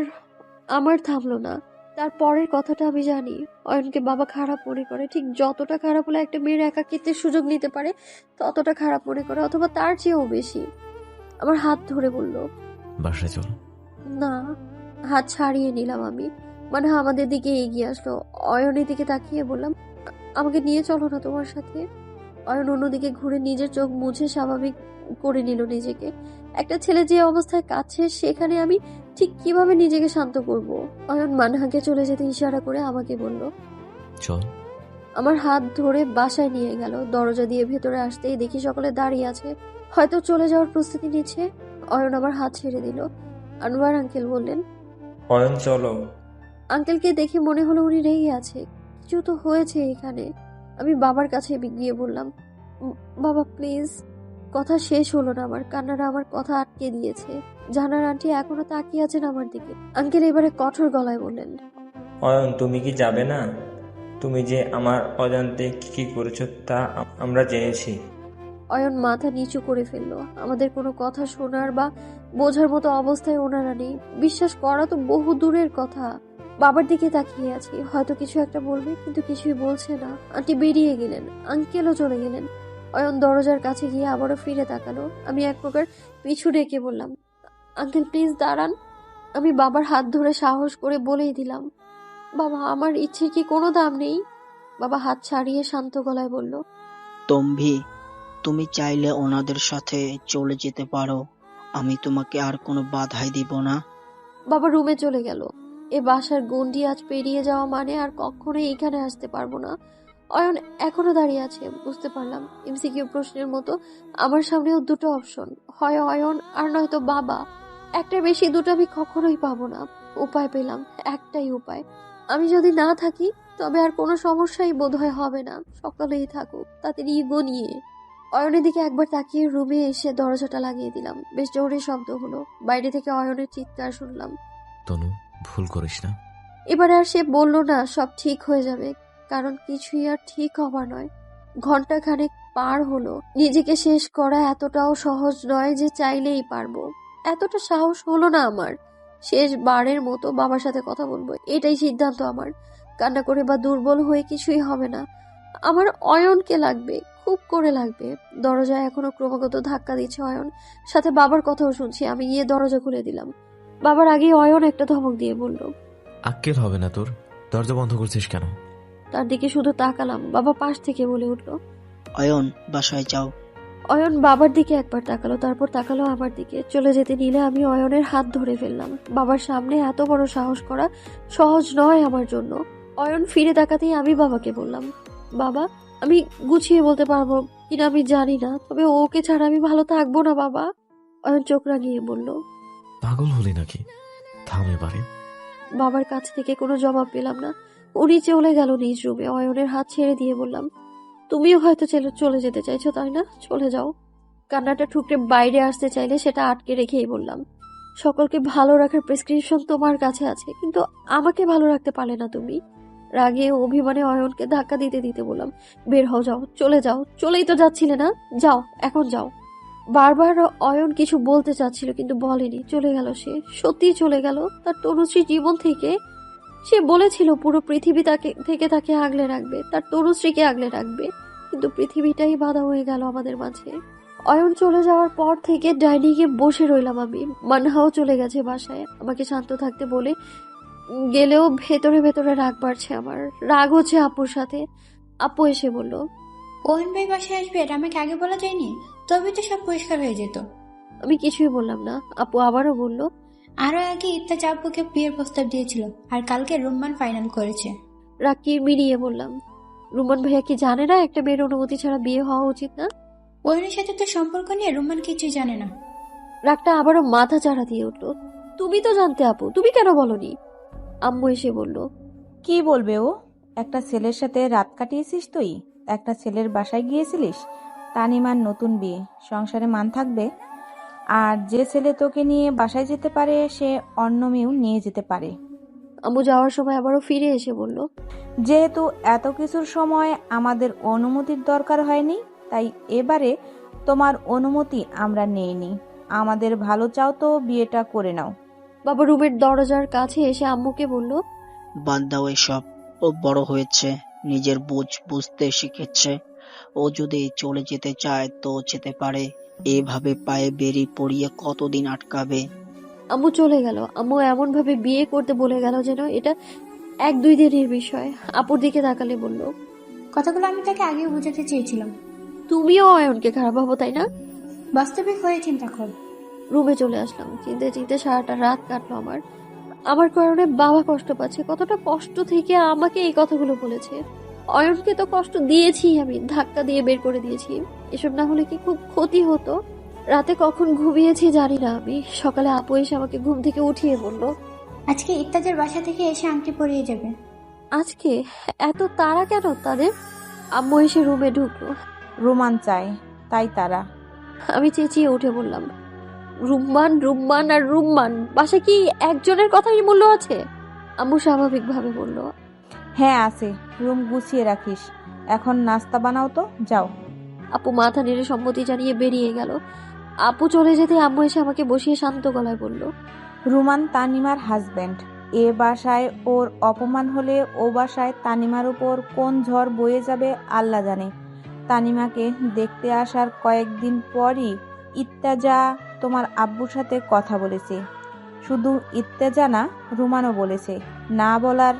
আমার থামলো না। তার পরের কথাটা আমি জানি। অয়নকে বাবা খারাপ মনে করে, ঠিক যতটা খারাপ হলে একটা মেয়ের একাকিত্বের সুযোগ নিতে পারে ততটা খারাপ মনে করে, অথবা তার চেয়েও বেশি। আমার হাত ধরে বলল, বাসায় চল। না। হাত ছাড়িয়ে নিলাম আমি। মানে আমাদের দিকে এগিয়ে আসলো। অয়নের দিকে তাকিয়ে বললাম, আমাকে নিয়ে চলো না তোমার সাথে। অয়ন অন্যদিকে ঘুরে নিজের চোখ মুছে স্বাভাবিক করে নিল নিজেকে। একটা ছেলে যে অবস্থায় কাছে, সেখানে আমি ঠিক কিভাবে নিজেকে শান্ত করব? অয়ন মানহাকে চলে যেতে ইশারা করে আমাকে বলল, চল। আমার হাত ধরে বাসায় নিয়ে গেল। দরজা দিয়ে ভেতরে আসতেই দেখি সকলে দাঁড়িয়ে আছে, হয়তো চলে যাওয়ার প্রস্তুতি নিচ্ছে। অয়ন আমার হাত ছেড়ে দিল। আনোয়ার আঙ্কেল বললেন, অয়ন চলো। আঙ্কেলকে দেখে মনে হলো উনি রেগে আছে। কিছু তো হয়েছে এখানে। আমি বাবার কাছে গিয়ে বললাম, বাবা প্লিজ। কথা শেষ হলো না আমার, কান্নারা আমার কথা আটকে দিয়েছে। জানার আন্টি এখনো তাকিয়ে আছেন আমার দিকে। আঙ্কেল এবারে কঠোর গলায় বললেন, অয়ন তুমি কি যাবে না? তুমি যে আমার অজান্তে কি করেছো তা আমরা জেনেছি। অয়ন মাথা নিচু করে ফেললো। আমাদের কোনো কথা শোনার বা বোঝার মতো অবস্থায় ওনারা নেই। বিশ্বাস করা তো বহু দূরের কথা। বাবার দিকে তাকিয়ে আছি, হয়তো কিছু একটা বলবে, কিন্তু কিছুই বলছে না। আন্টি বেরিয়ে গেলেন, আঙ্কেলও চলে গেলেন। অয়ন দরজার কাছে গিয়ে আবারও ফিরে তাকালো। আমি এক প্রকার পিছু ডেকে বললাম, আঙ্কেল প্লিজ দাঁড়ান। আমি বাবার হাত ধরে সাহস করে বলেই দিলাম, বাবা আমার ইচ্ছে কি কোনো দাম নেই? বাবা হাত ছাড়িয়ে শান্ত গলায় বলল, তম্ভি, তুমি চাইলে ওনাদের সাথে চলে যেতে পারো, আমি তোমাকে আর কোনো বাধাই দিব না। বাবা রুমে চলে গেল। এ বাসার গণ্ডি আজ পেরিয়ে যাওয়া মানে আর কখনোই এখানে আসতে পারবো না। অয়ন এখনো দাঁড়িয়ে আছে, বুঝতে পারলাম। এমসিকিউ প্রশ্নের মতো আমার সামনেও দুটো অপশন, হয় অয়ন আর নয়তো বাবা। একটা বেশি, দুটো আমি কখনোই পাবো না। উপায় পেলাম, একটাই উপায়। আমি যদি না থাকি তবে আর কোনো সমস্যাই বোধহয় হবে না। সকালেই থাকুক, তাতে ইগো নিয়ে। অয়নের দিকে একবার তাকিয়ে রুমে এসে দরজাটা লাগিয়ে দিলাম। বেশ জোরে শব্দ হলো। বাইরে থেকে অয়নের চিৎকার শুনলাম, তনু ভুল করিস না। এবার আর সে বলল না সব ঠিক হয়ে যাবে, কারণ কিছুই আর ঠিক হবার নয়। ঘন্টা খানেক পার হলো। নিজেকে শেষ করা এতটাও সহজ নয় যে চাইলেই পারবো। এতটা সাহস হলো না আমার। শেষবারের মতো বাবার সাথে কথা বলবো, এটাই সিদ্ধান্ত আমার। কান্না করে বা দুর্বল হয়ে কিছুই হবে না। আমার অয়নকে লাগবে, খুব করে লাগবে। দরজায় এখনো ক্রমাগত ধাক্কা দিচ্ছে অয়ন, সাথে বাবার কথাও শুনছি। আমি গিয়ে দরজা খুলে দিলাম। বাবার আগে অয়ন একটা ধমক দিয়ে বলল, আক্কেল হবে না তোর? দরজা বন্ধ করছিস কেন? তার দিকে শুধু তাকালাম। বাবা পাশ থেকে বলে উঠল, অয়ন বাসায় যাও। অয়ন বাবার দিকে একবার তাকালো, তারপর তাকালো আমার দিকে। চলে যেতে নিলে আমি অয়নের হাত ধরে ফেললাম। বাবার সামনে এত বড় সাহস করা সহজ নয় আমার জন্য। অয়ন ফিরে তাকাতেই আমি বাবাকে বললাম, বাবা আমি গুছিয়ে বলতে পারবো কিনা আমি জানি না, তবে ওকে ছাড়া আমি ভালো থাকবো না বাবা। অয়ন চোখ রাঙিয়ে বলল, পাগল হলি নাকি? থাম এবারে। বাবার কাছ থেকে কোনো জবাব পেলাম না। উনি চলে গেল নিজ রুমে। অয়নের হাত ছেড়ে দিয়ে বললাম, তুমিও হয়তো চলে যেতে চাইছো তাই না? চলে যাও। কান্নাটা ঠুকরে বাইরে আসতে চাইলে সেটা আটকে রেখেই বললাম, সকলকে ভালো রাখার প্রেসক্রিপশন তোমার কাছে আছে, কিন্তু আমাকে ভালো রাখতে পারলে না তুমি। রাগে অভিমানে অয়নকে ধাক্কা দিতে দিতে বললাম, বের হও, যাও, চলে যাও। চলেই তো যাচ্ছিলে না, যাও, এখন যাও। বারবার অয়ন কিছু বলতে চাচ্ছিল কিন্তু বলেনি, চলে গেল সে। সত্যিই চলে গেল তার তনুশ্রী জীবন থেকে। সে বলেছিল পুরো পৃথিবী তাকে আগলে রাখবে, তার তনুশ্রীকে আগলে রাখবে, কিন্তু পৃথিবীটাই বাধা হয়ে গেল আমাদের মাঝে। অয়ন চলে যাওয়ার পর থেকে ডাইনিং এ বসে রইলাম আমি। মানহাও চলে গেছে বাসায় আমাকে শান্ত থাকতে বলে, গেলেও ভেতরে ভেতরে রাগ বাড়ছে আমার। রাগ হচ্ছে আপুর সাথে। আপু এসে বলল, ওহেন ভাই বাসায় আসবে, এটা আমাকে আগে বলা যায়নি, তবে তো সব পরিষ্কার হয়ে যেত। আমি কিছুই বললাম না। আপু আবারও বলল, আরো আগে ইত্তাজ আব্বুকে বিয়ের প্রস্তাব দিয়েছিল, আর কালকে রুম্মান ফাইনাল করেছে। রাগ মিলিয়ে বললাম, রুমান ভাইয়া কি জানে না একটা মেয়ের অনুমতি ছাড়া বিয়ে হওয়া উচিত না? ওহেনের সাথে তো সম্পর্ক নিয়ে রুম্মান কিছুই জানে না। রাগটা আবারও মাথা চাড়া দিয়ে উঠলো। তুমি তো জানতে আপু, তুমি কেন বলনি? আম্মু এসে বলল, কি বলবে ও? একটা ছেলের সাথে রাত কাটিয়েছিস তুই? একটা ছেলের বাসায় গিয়েছিলিস? তানিমার নতুন বিয়ে, সংসারে মান থাকবে? আর যে ছেলে তোকে নিয়ে বাসায় যেতে পারে সে অন্য মেয়েও নিয়ে যেতে পারে। আম্মু যাওয়ার সময় আবারও ফিরে এসে বলল, যেহেতু এত কিছুর সময় আমাদের অনুমতির দরকার হয়নি, তাই এবারে তোমার অনুমতি আমরা নেইনি। আমাদের ভালো চাও তো বিয়েটা করে নাও। বাবা রুমের দরজার কাছে এসে আম্মুকে বলল, বাদ দাও এসব। ও বড় হয়েছে, নিজের বুঝতে শিখেছে। ও যদি চলে যেতে চায় তো যেতে পারে। এভাবে পায়ে বেরি পড়িয়ে কতদিন আটকাবে? আম্মু চলে গেল। আম্মু এমন ভাবে বিয়ে করতে বলে গেল যেন এটা 1-2 দিনের বিষয়। আপুর দিকে তাকালে বলল, কথাগুলো আমি তাকে আগেও বোঝাতে চেয়েছিলাম। তুমিও অয়নকে খারাপ ভাবো তাই না? বাস্তবিক হয়ে চিন্তা কর। রুমে চলে আসলাম। চিনতে চিনতে সারাটা রাত কাটলো আমার কারণে বাবা কষ্ট পাচ্ছে। কতটা কষ্ট থেকে আমাকে এই কথাগুলো বলেছে। অয়নকে তো কষ্ট দিয়েছি আমি, ধাক্কা দিয়ে বের করে দিয়েছি। এসব না হলে কি খুব ক্ষতি হতো। রাতে কখন ঘুমিয়েছি জানি না আমি। সকালে আপু এসে আমাকে ঘুম থেকে উঠিয়ে বলল, আজকে ইত্তাজের বাসা থেকে এসে আংটি পরিয়ে যাবে। আজকে? এত তাড়া কেন তাদের? আম্মু এসে রুমে ঢুকলো। রোমান চায় তাই তারা। আমি চেঁচিয়ে উঠে বললাম, রুম্মান আর রুম্মান, বাসা কি একজনের কথাই মূল্য আছে? আম্মু স্বাভাবিকভাবে বলল, হ্যাঁ আছে, রুম গুছিয়ে রাখিস। এখন নাস্তা বানাও তো, যাও। আপু মাথা নেড়ে সম্মতি জানিয়ে বেরিয়ে গেল। আপু চলে যেতে আম্মু এসে আমাকে বসিয়ে শান্ত গলায় বলল, রুমান তানিমার হাজবেন্ড। এ বাসায় ওর অপমান হলে ও বাসায় তানিমার উপর কোন ঝড় বয়ে যাবে আল্লাহ জানে। তানিমাকে দেখতে আসার কয়েকদিন পরই ইত্তেজা তোমার আব্বুর সাথে কথা বলেছে। শুধু ইত্তেজা না, রুমানও বলেছে। না বলার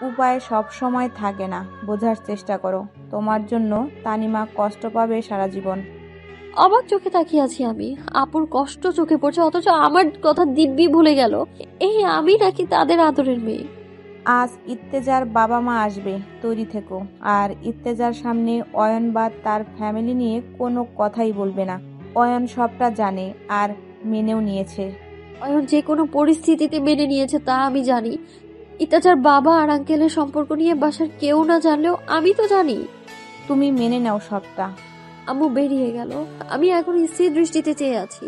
উপায় সব সময় থাকে না, বোঝার চেষ্টা করো। তোমার জন্য তানিমা কষ্ট পাবে সারা জীবন। অবাক চোখে তাকিয়ে আছি আমি। আপুর কষ্ট চোখে পড়ছে, অথচ আমার কথা দিব্যি ভুলে গেল। এই আমি নাকি তাদের আদরের মেয়ে? আজ ইত্তেজার বাবা মা আসবে, তৈরি থেকো। আর ইত্তেজার সামনে অয়ন বা তার ফ্যামিলি নিয়ে কোনো কথাই বলবে না। অয়ন সবটা জানে আর মেনেও নিয়েছে। অয়ন যে কোনো পরিস্থিতিতে মেনে নিয়েছে তা আমি জানি। ইত্তেজার বাবা আর আঙ্কেলের সম্পর্ক নিয়ে বাসার কেউ না জানলেও আমি তো জানি। তুমি মেনে নাও সবটা। আম্মু বেরিয়ে গেল। আমি এখন স্থির দৃষ্টিতে চেয়ে আছি।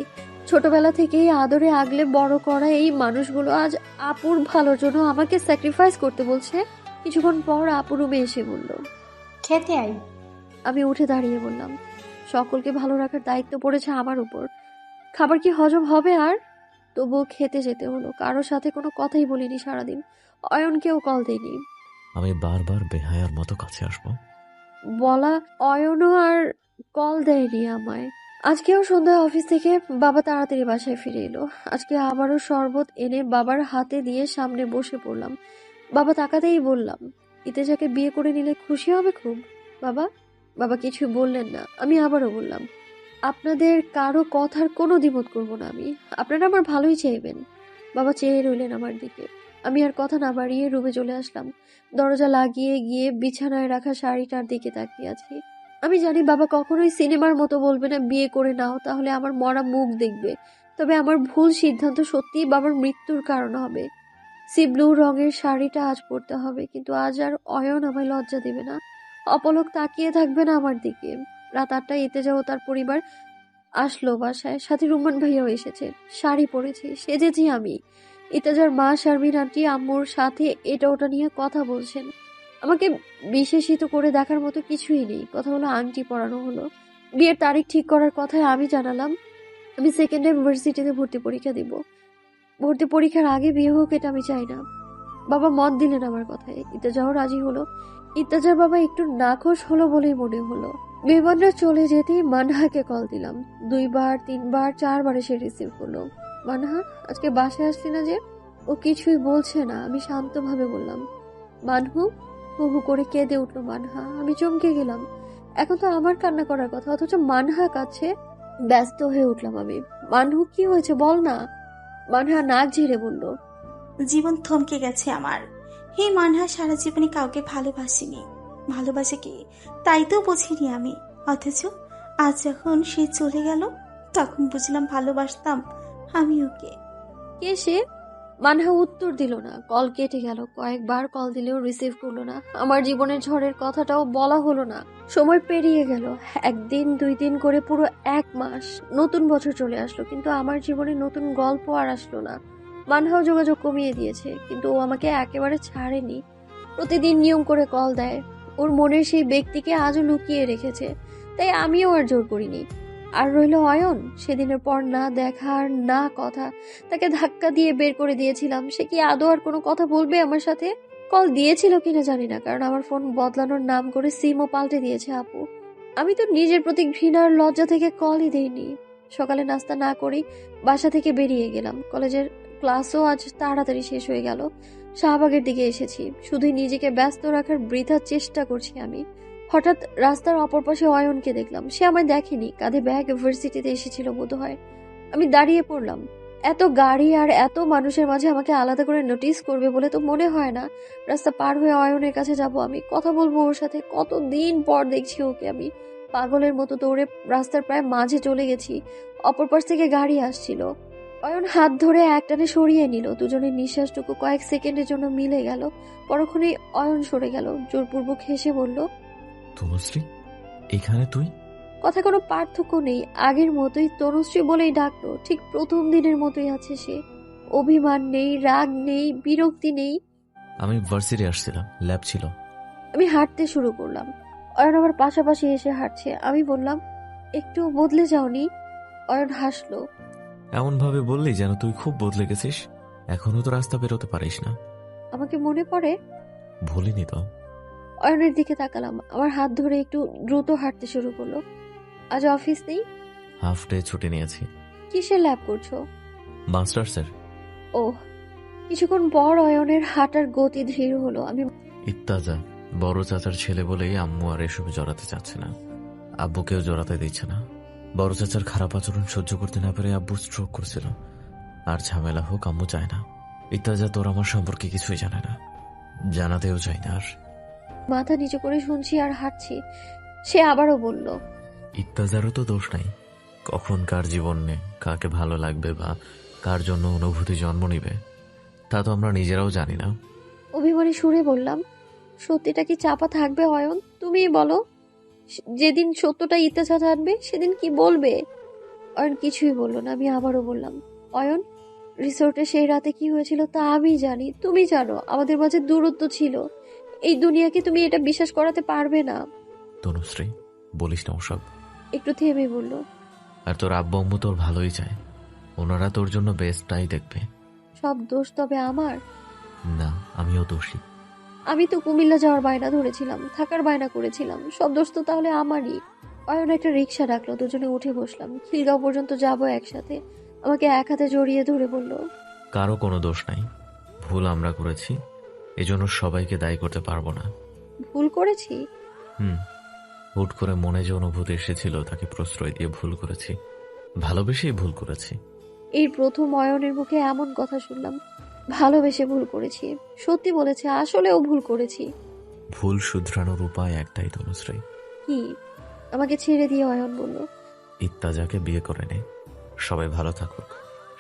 ছোটবেলা থেকেই আদরে আগলে বড় করা এই মানুষগুলো আজ আপুর ভালোর জন্য আমাকে স্যাক্রিফাইস করতে বলছে। কিছুক্ষণ পর আপু রুমে এসে বলল, খেতে আই। আমি উঠে দাঁড়িয়ে বললাম, সকলকে ভালো রাখার দায়িত্ব পড়েছে আমার উপর। খাবার কি হজম হবে আর? তবুও খেতে যেতে হলো। কারোর সাথে কোনো কথাই বলিনি সারাদিন। অয়নকেও কল দেইনি। আমি বারবার বেহায়ার মতো কাছে আসবো বলা অয়নও আর কল দেয়নি আমায়। আজকেও সন্ধ্যায় অফিস থেকে বাবা তাড়াতাড়ি বাসায় ফিরে এলো। আজকে আবারও শরবত এনে বাবার হাতে দিয়ে সামনে বসে পড়লাম। বাবা তাকাতেই বললাম, ইত্তেজাকে বিয়ে করে নিলে খুশি হবে খুব। বাবা কিছু বললেন না। আমি আবারও বললাম, আপনাদের কারো কথার কোনো দ্বিমত করব না আমি। আপনারা আমার ভালোই চাইবেন। বাবা চেয়ে রইলেন আমার দিকে। আমি আর কথা না বাড়িয়ে রুমে চলে আসলাম। দরজা লাগিয়ে গিয়ে বিছানায় রাখা শাড়িটার দিকে তাকিয়ে আছি। আমি জানি বাবা কখনোই সিনেমার মতো বলবে না বিয়ে করে নাও, তাহলে আমার মরা মুখ দেখবে। তবে আমার ভুল সিদ্ধান্ত সত্যিই বাবার মৃত্যুর কারণ হবে। সি ব্লু রঙের শাড়িটা আজ পরতে হবে, কিন্তু আজ আর অয়ন আমায় লজ্জা দেবে না, অপলক তাকিয়ে থাকবে না আমার দিকে। রাত 8টায় ইত্তেজা ও তার পরিবার আসলো বাসায়। সাথে রুম্মান ভাইয়াও এসেছে। শাড়ি পরেছি, সেজেছি আমি। ইত্তেজার মা শারমিন আন্টি আম্মুর সাথে এটা ওটা নিয়ে কথা বলছেন। আমাকে বিশেষিত করে দেখার মতো কিছুই নেই। কথা হলো আংটি পরানো হলো, বিয়ের তারিখ ঠিক করার কথায় আমি জানালাম আমি সেকেন্ড ইউনিভার্সিটিতে ভর্তি পরীক্ষা দিব। ভর্তি পরীক্ষার আগে বিয়ে হোক এটা আমি চাই না। বাবা মত দিলেন আমার কথায়, ইত্তেজাও রাজি হলো। ইত্তেজার বাবা একটু নাখোশ হলো বলেই মনে হলো। বিমানটা চলে যেতেই মানহাকে কল দিলাম। 2 বার 3 বার 4 বারে সে রিসিভ করলো। মানহা, আজকে বাসায় আসলি না যে? ও কিছুই বলছে না। আমি শান্তভাবে বললাম, মানহু। হু হু করে কেঁদে উঠলো মানহা। আমি চমকে গেলাম। এখন তো আমার কান্না করার কথা, অথচ মানহা কাছে। ব্যস্ত হয়ে উঠলাম আমি। মানহু, কি হয়েছে বল না। মানহা নাক ঝেড়ে বলল, জীবন থমকে গেছে আমার। হে মানহা সারা জীবনে কাউকে ভালোবাসিনি, ভালোবাসে কি তাই তো বুঝিনি আমি। অথচ আজ যখন সে চলে গেল তখন বুঝলাম ভালোবাসতাম আমি ওকে। কে সে? মানহা উত্তর দিল না। কল কেটে গেল। কয়েকবার কল দিলেও রিসিভ করলো না। আমার জীবনের ঝড়ের কথাটাও বলা হলো না। সময় পেরিয়ে গেল। 1 দিন 2 দিন করে পুরো 1 মাস। নতুন বছর চলে আসলো, কিন্তু আমার জীবনে নতুন গল্প আর আসলো না। মানহাও যোগাযোগ কমিয়ে দিয়েছে, কিন্তু ও আমাকে একেবারে ছাড়েনি। প্রতিদিন নিয়ম করে কল দেয়। ওর মনের সেই ব্যক্তিকে আজও লুকিয়ে রেখেছে, তাই আমিও আর জোর করিনি। আর রইল অয়ন। সেদিনের পর না দেখা আর না কথা। তাকে ধাক্কা দিয়ে বের করে দিয়েছিলাম। সে কি আদৌ আর কোনো কথা বলবে আমার সাথে? কল দিয়েছিল কিনা জানি না, কারণ আমার ফোন বদলানোর নাম করে সিমও পাল্টে দিয়েছে আপু। আমি তো নিজের প্রতি ঘৃণার লজ্জা থেকে কলই দেইনি। সকালে নাস্তা না করেই বাসা থেকে বেরিয়ে গেলাম। কলেজের ক্লাসও আজ তাড়াতাড়ি শেষ হয়ে গেল। শাহবাগের দিকে এসেছি। শুধুই নিজেকে ব্যস্ত রাখার বৃথা চেষ্টা করছি আমি। হঠাৎ রাস্তার অপর পাশে অয়নকে দেখলাম। সে আমায় দেখেনি, কাঁধে ব্যাগ, ইউনিভার্সিটিতে এসেছিল বোধহয়। আমি দাঁড়িয়ে পড়লাম। এত গাড়ি আর এত মানুষের মাঝে আমাকে আলাদা করে নোটিস করবে বলে তো মনে হয় না। রাস্তা পার হয়ে অয়নের কাছে যাব, আমি কথা বলবো ওর সাথে। কতদিন পর দেখছি ওকে আমি। পাগলের মতো দৌড়ে রাস্তার প্রায় মাঝে চলে গেছি। অপর পাশ থেকে গাড়ি আসছিল। অয়ন হাত ধরে একটানে সরিয়ে নিল। দুজনের নিঃশ্বাসটুকু কয়েক সেকেন্ডের জন্য মিলে গেল। পরক্ষণেই অয়ন সরে গেল। জোরপূর্বক হেসে বলল, তনুশ্রী, এখানে তুই? কথা কোনো পার্থক্য নেই। আগের মতোই তনুশ্রী বলেই ডাকলো। ঠিক প্রথম দিনের মতোই আছে সে। অভিমান নেই, রাগ নেই, বিরক্তি নেই। আমি ভার্সিটি আসছিলাম, ল্যাব ছিল। আমি হাঁটতে শুরু করলাম। অয়ন আমার পাশাপাশি এসে হাঁটছে। আমি বললাম, একটু বদলে যাওনি? অয়ন হাসলো। এমন ভাবে বললি যেন তুই খুব বদলে গেছিস। এখনো তো রাস্তা বেরোতে পারিস না। আমাকে মনে পড়ে? ভুলিনি তো। অয়নের দিকে তাকালাম। আমার হাত ধরে একটু দ্রুত হাঁটতে শুরু করলো। আজ অফিস নেই? হাফ ডে ছুটি নিয়েছি। কিসের ল্যাব করছো? মাস্টার্সের। ও। কিছুক্ষণ পর অয়নের হাঁটার গতি ধীর হলো। আমি ইত্তাজা বড় চাচার ছেলে বলেই আম্মু আর এসবে জড়াতে চাচ্ছে না। আব্বুকেও জড়াতে দিচ্ছে না। বড় চাচার খারাপ আচরণ সহ্য করতে না পেরে আব্বু স্ট্রোক করেছিল। আর ঝামেলা হোক আম্মু চায় না। ইত্তাজা তোর আমার সম্পর্কে কিছুই জানে না, জানাতেও চাই না। আর মাথা নিচু করে শুনছি আর হাঁটছি। সে আবারও বলল, ইত্তাজারও তো দোষ নাই। কখন কার জীবনে কাকে ভালো লাগবে বা কার জন্য অনুভূতি জন্ম নিবে তা তো আমরা নিজেরাও জানি না। অভিমানী সুরে বললাম, সত্যিটা কি চাপা থাকবে অয়ন? তুমিই বলো। যেদিন সত্যটা ইত্তেজা জানবে সেদিন কি বলবে? অয়ন কিছুই বলল না। আমি আবারও বললাম, অয়ন, রিসোর্টে সেই রাতে কি হয়েছিল তা আমি জানি, তুমি জানো। আমাদের মাঝে দূরত্ব ছিল। এই দুনিয়াকে তুমি এটা বিশ্বাস করাতে পারবে না। তনুশ্রী, বলিস না ওসব। একটু থেমে বলল, আর তোর আব্বু আম্মু তোর ভালোই চায়। ওনারা তোর জন্য বেস্টটাই দেখবে। সব দোষ তবে আমার? না, আমিও দোষী। আমি তো কুমিল্লা যাওয়ার বায়না ধরেছিলাম, থাকার বায়না করেছিলাম। সব দোষ তো তাহলে আমারই। অয়ন একটা রিক্সা ডাকলো। দুজনে উঠে বসলাম। খিলগাঁও পর্যন্ত যাবো একসাথে। আমাকে এক হাতে জড়িয়ে ধরে বলল, কারো কোনো দোষ নাই। ভুল আমরা করেছি, এজন্য সবাইকে দায়ী করতে পারবো না। ভুল করেছি? হুট করে মনে যে অনুভূতি এসেছিল তাকে প্রশ্রয় দিয়ে ভুল করেছি। ভালোবেসেই ভুল করেছি। এই প্রথম অয়নের মুখে এমন কথা শুনলাম। ভালোবেসে ভুল করেছি। সত্যি বলেছে, আসলেও ভুল করেছি। ভুল শুধরানোর উপায় একটাই তনুশ্রী। কি? আমাকে ছেড়ে দিয়ে অয়ন বলল, ইত্তাজাকে বিয়ে করে নে। সবাই ভালো থাকুক।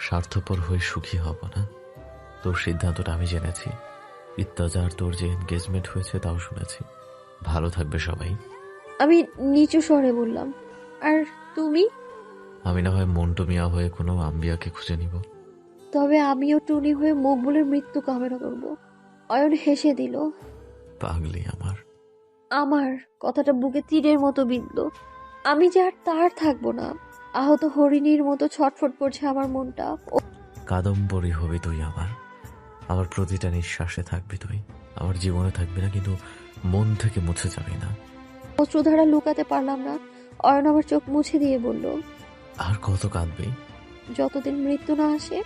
স্বার্থপর হয়ে সুখী হব না। তোর সিদ্ধান্তটা আমি জেনেছি। ইত্তাজা আর তোর যে এনগেজমেন্ট হয়েছে তাও শুনেছি। ভালো থাকবে সবাই। আমি নিচু স্বরে বললাম, আর তুমি? আমি না হয় মন্টু মিয়া হয়ে কোনো আম্বিয়াকে খুঁজে নিব। তবে আমিও টুনি হয়ে মকবুলের মৃত্যু কামনা করব। অয়ন হেসে দিল। পাগলি আমার কথাটা বুকে তীরের মতো বিঁধল। আমি যে আর তার থাকবো না। আহত হরিণীর মতো ছটফট করছে আমার মনটা। কাদম্বরী হবি তুই আমার প্রতিটা নিঃশ্বাসে থাকবি তুই, আমার জীবনে থাকবি না কিন্তু মন থেকে মুছে যাবি না। অশ্রুধারা লুকাতে পারলাম না। অয়ন আমার চোখ মুছে দিয়ে বলল, আর কত কাঁদবি? যতদিন মৃত্যু না আসে।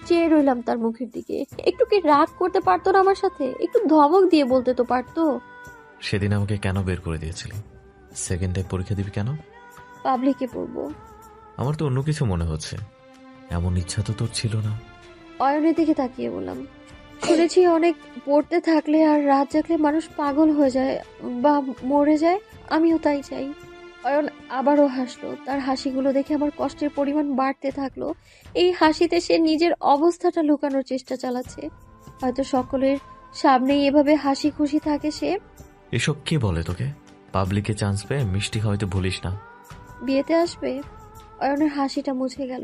চেয়ে রইলাম তার মুখের দিকে। একটু কি রাগ করতে পারতো না আমার সাথে? একটু ধমক দিয়ে বলতে তো পারতো। সেদিন আমাকে কেন বের করে দিয়েছিলি? সেকেন্ড টাইম পরীক্ষা দিবি কেন? পাবলিকে পড়বো। আমার তো অন্য কিছু মনে হচ্ছে। এমন ইচ্ছা তো তোর ছিল না। অয়নের দিকে তাকিয়ে বললাম, শুনেছি অনেক পড়তে থাকলে আর রাত জাগলে মানুষ পাগল হয়ে যায় বা মরে যায়। আমিও তাই চাই। অয়ন আবারও হাসলো। তার হাসিগুলো দেখে আমার কষ্টের পরিমাণ বাড়তে থাকলো। এই হাসিতে সে নিজের অবস্থাটা লুকানোর চেষ্টা চালাচ্ছে। হয়তো সকলের সামনেই এভাবে হাসি খুশি থাকে সে। এসব কে বলে তোকে? পাবলিকে চান্স পেয়ে মিষ্টি হয়তো ভুলিস না। বিয়েতে আসবে? অয়নের হাসিটা মুছে গেল।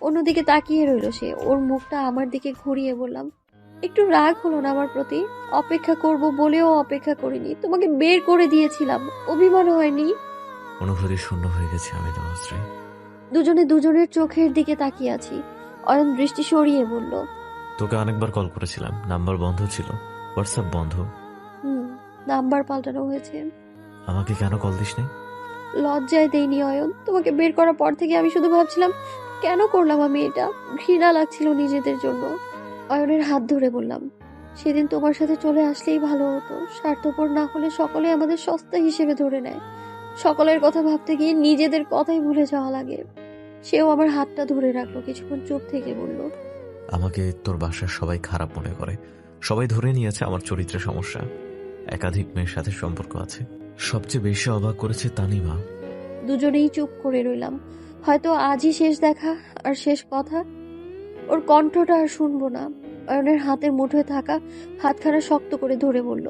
অন্যদিকে তাকিয়ে রইল সে। ওর মুখটা আমার দিকে ঘুরিয়ে বললাম, একটু রাগ হলো না আমার প্রতি? অপেক্ষা করব বলেও অপেক্ষা করিনি। তোমাকে বের করে দিয়েছিলাম, অভিমান হয়নি? অনুভূতি শূন্য হয়ে গেছে আমি দেবশ্রী। দুজনে দুজনের চোখের দিকে তাকিয়ে আছি। অয়ন দৃষ্টি সরিয়ে বলল, তোকে অনেকবার কল করেছিলাম, নাম্বার বন্ধ ছিল, হোয়াটসঅ্যাপ বন্ধ। নাম্বার পাল্টানো হয়েছে। আমাকে কেন কল দিসনি? লজ্জায় দেইনি অয়ন। তোমাকে বের করার পর থেকে আমি শুধু ভাবছিলাম কেন করলাম আমি এটা। ঘৃণা লাগছিল নিজেদের জন্য। অয়নের হাত ধরে বললাম, সেদিন তোমার সাথে চলে আসলেই ভালো হতো। স্বার্থপর না হলে সকলে আমাদের সস্তা হিসেবে ধরে নেয়। সকলের কথা ভাবতে গিয়ে নিজেদের কথাই ভুলে যাওয়া লাগে। সেও আমার হাতটা ধরে রাখলো। কিছুক্ষণ চুপ থেকে বলল, আমাকে তোর বাসার সবাই খারাপ মনে করে। সবাই ধরে নিয়েছে আমার চরিত্রে সমস্যা। একাধিক মেয়ের সাথে সম্পর্ক আছে। সবচেয়ে বেশি অবাক করেছে তানিমা। দুজনেই চুপ করে রইলাম। হয়তো আজই শেষ দেখা আর শেষ কথা। ওর কণ্ঠটা আর শুনবো না। অয়নের হাতের মুঠোয় থাকা হাতখানা শক্ত করে ধরে বলল,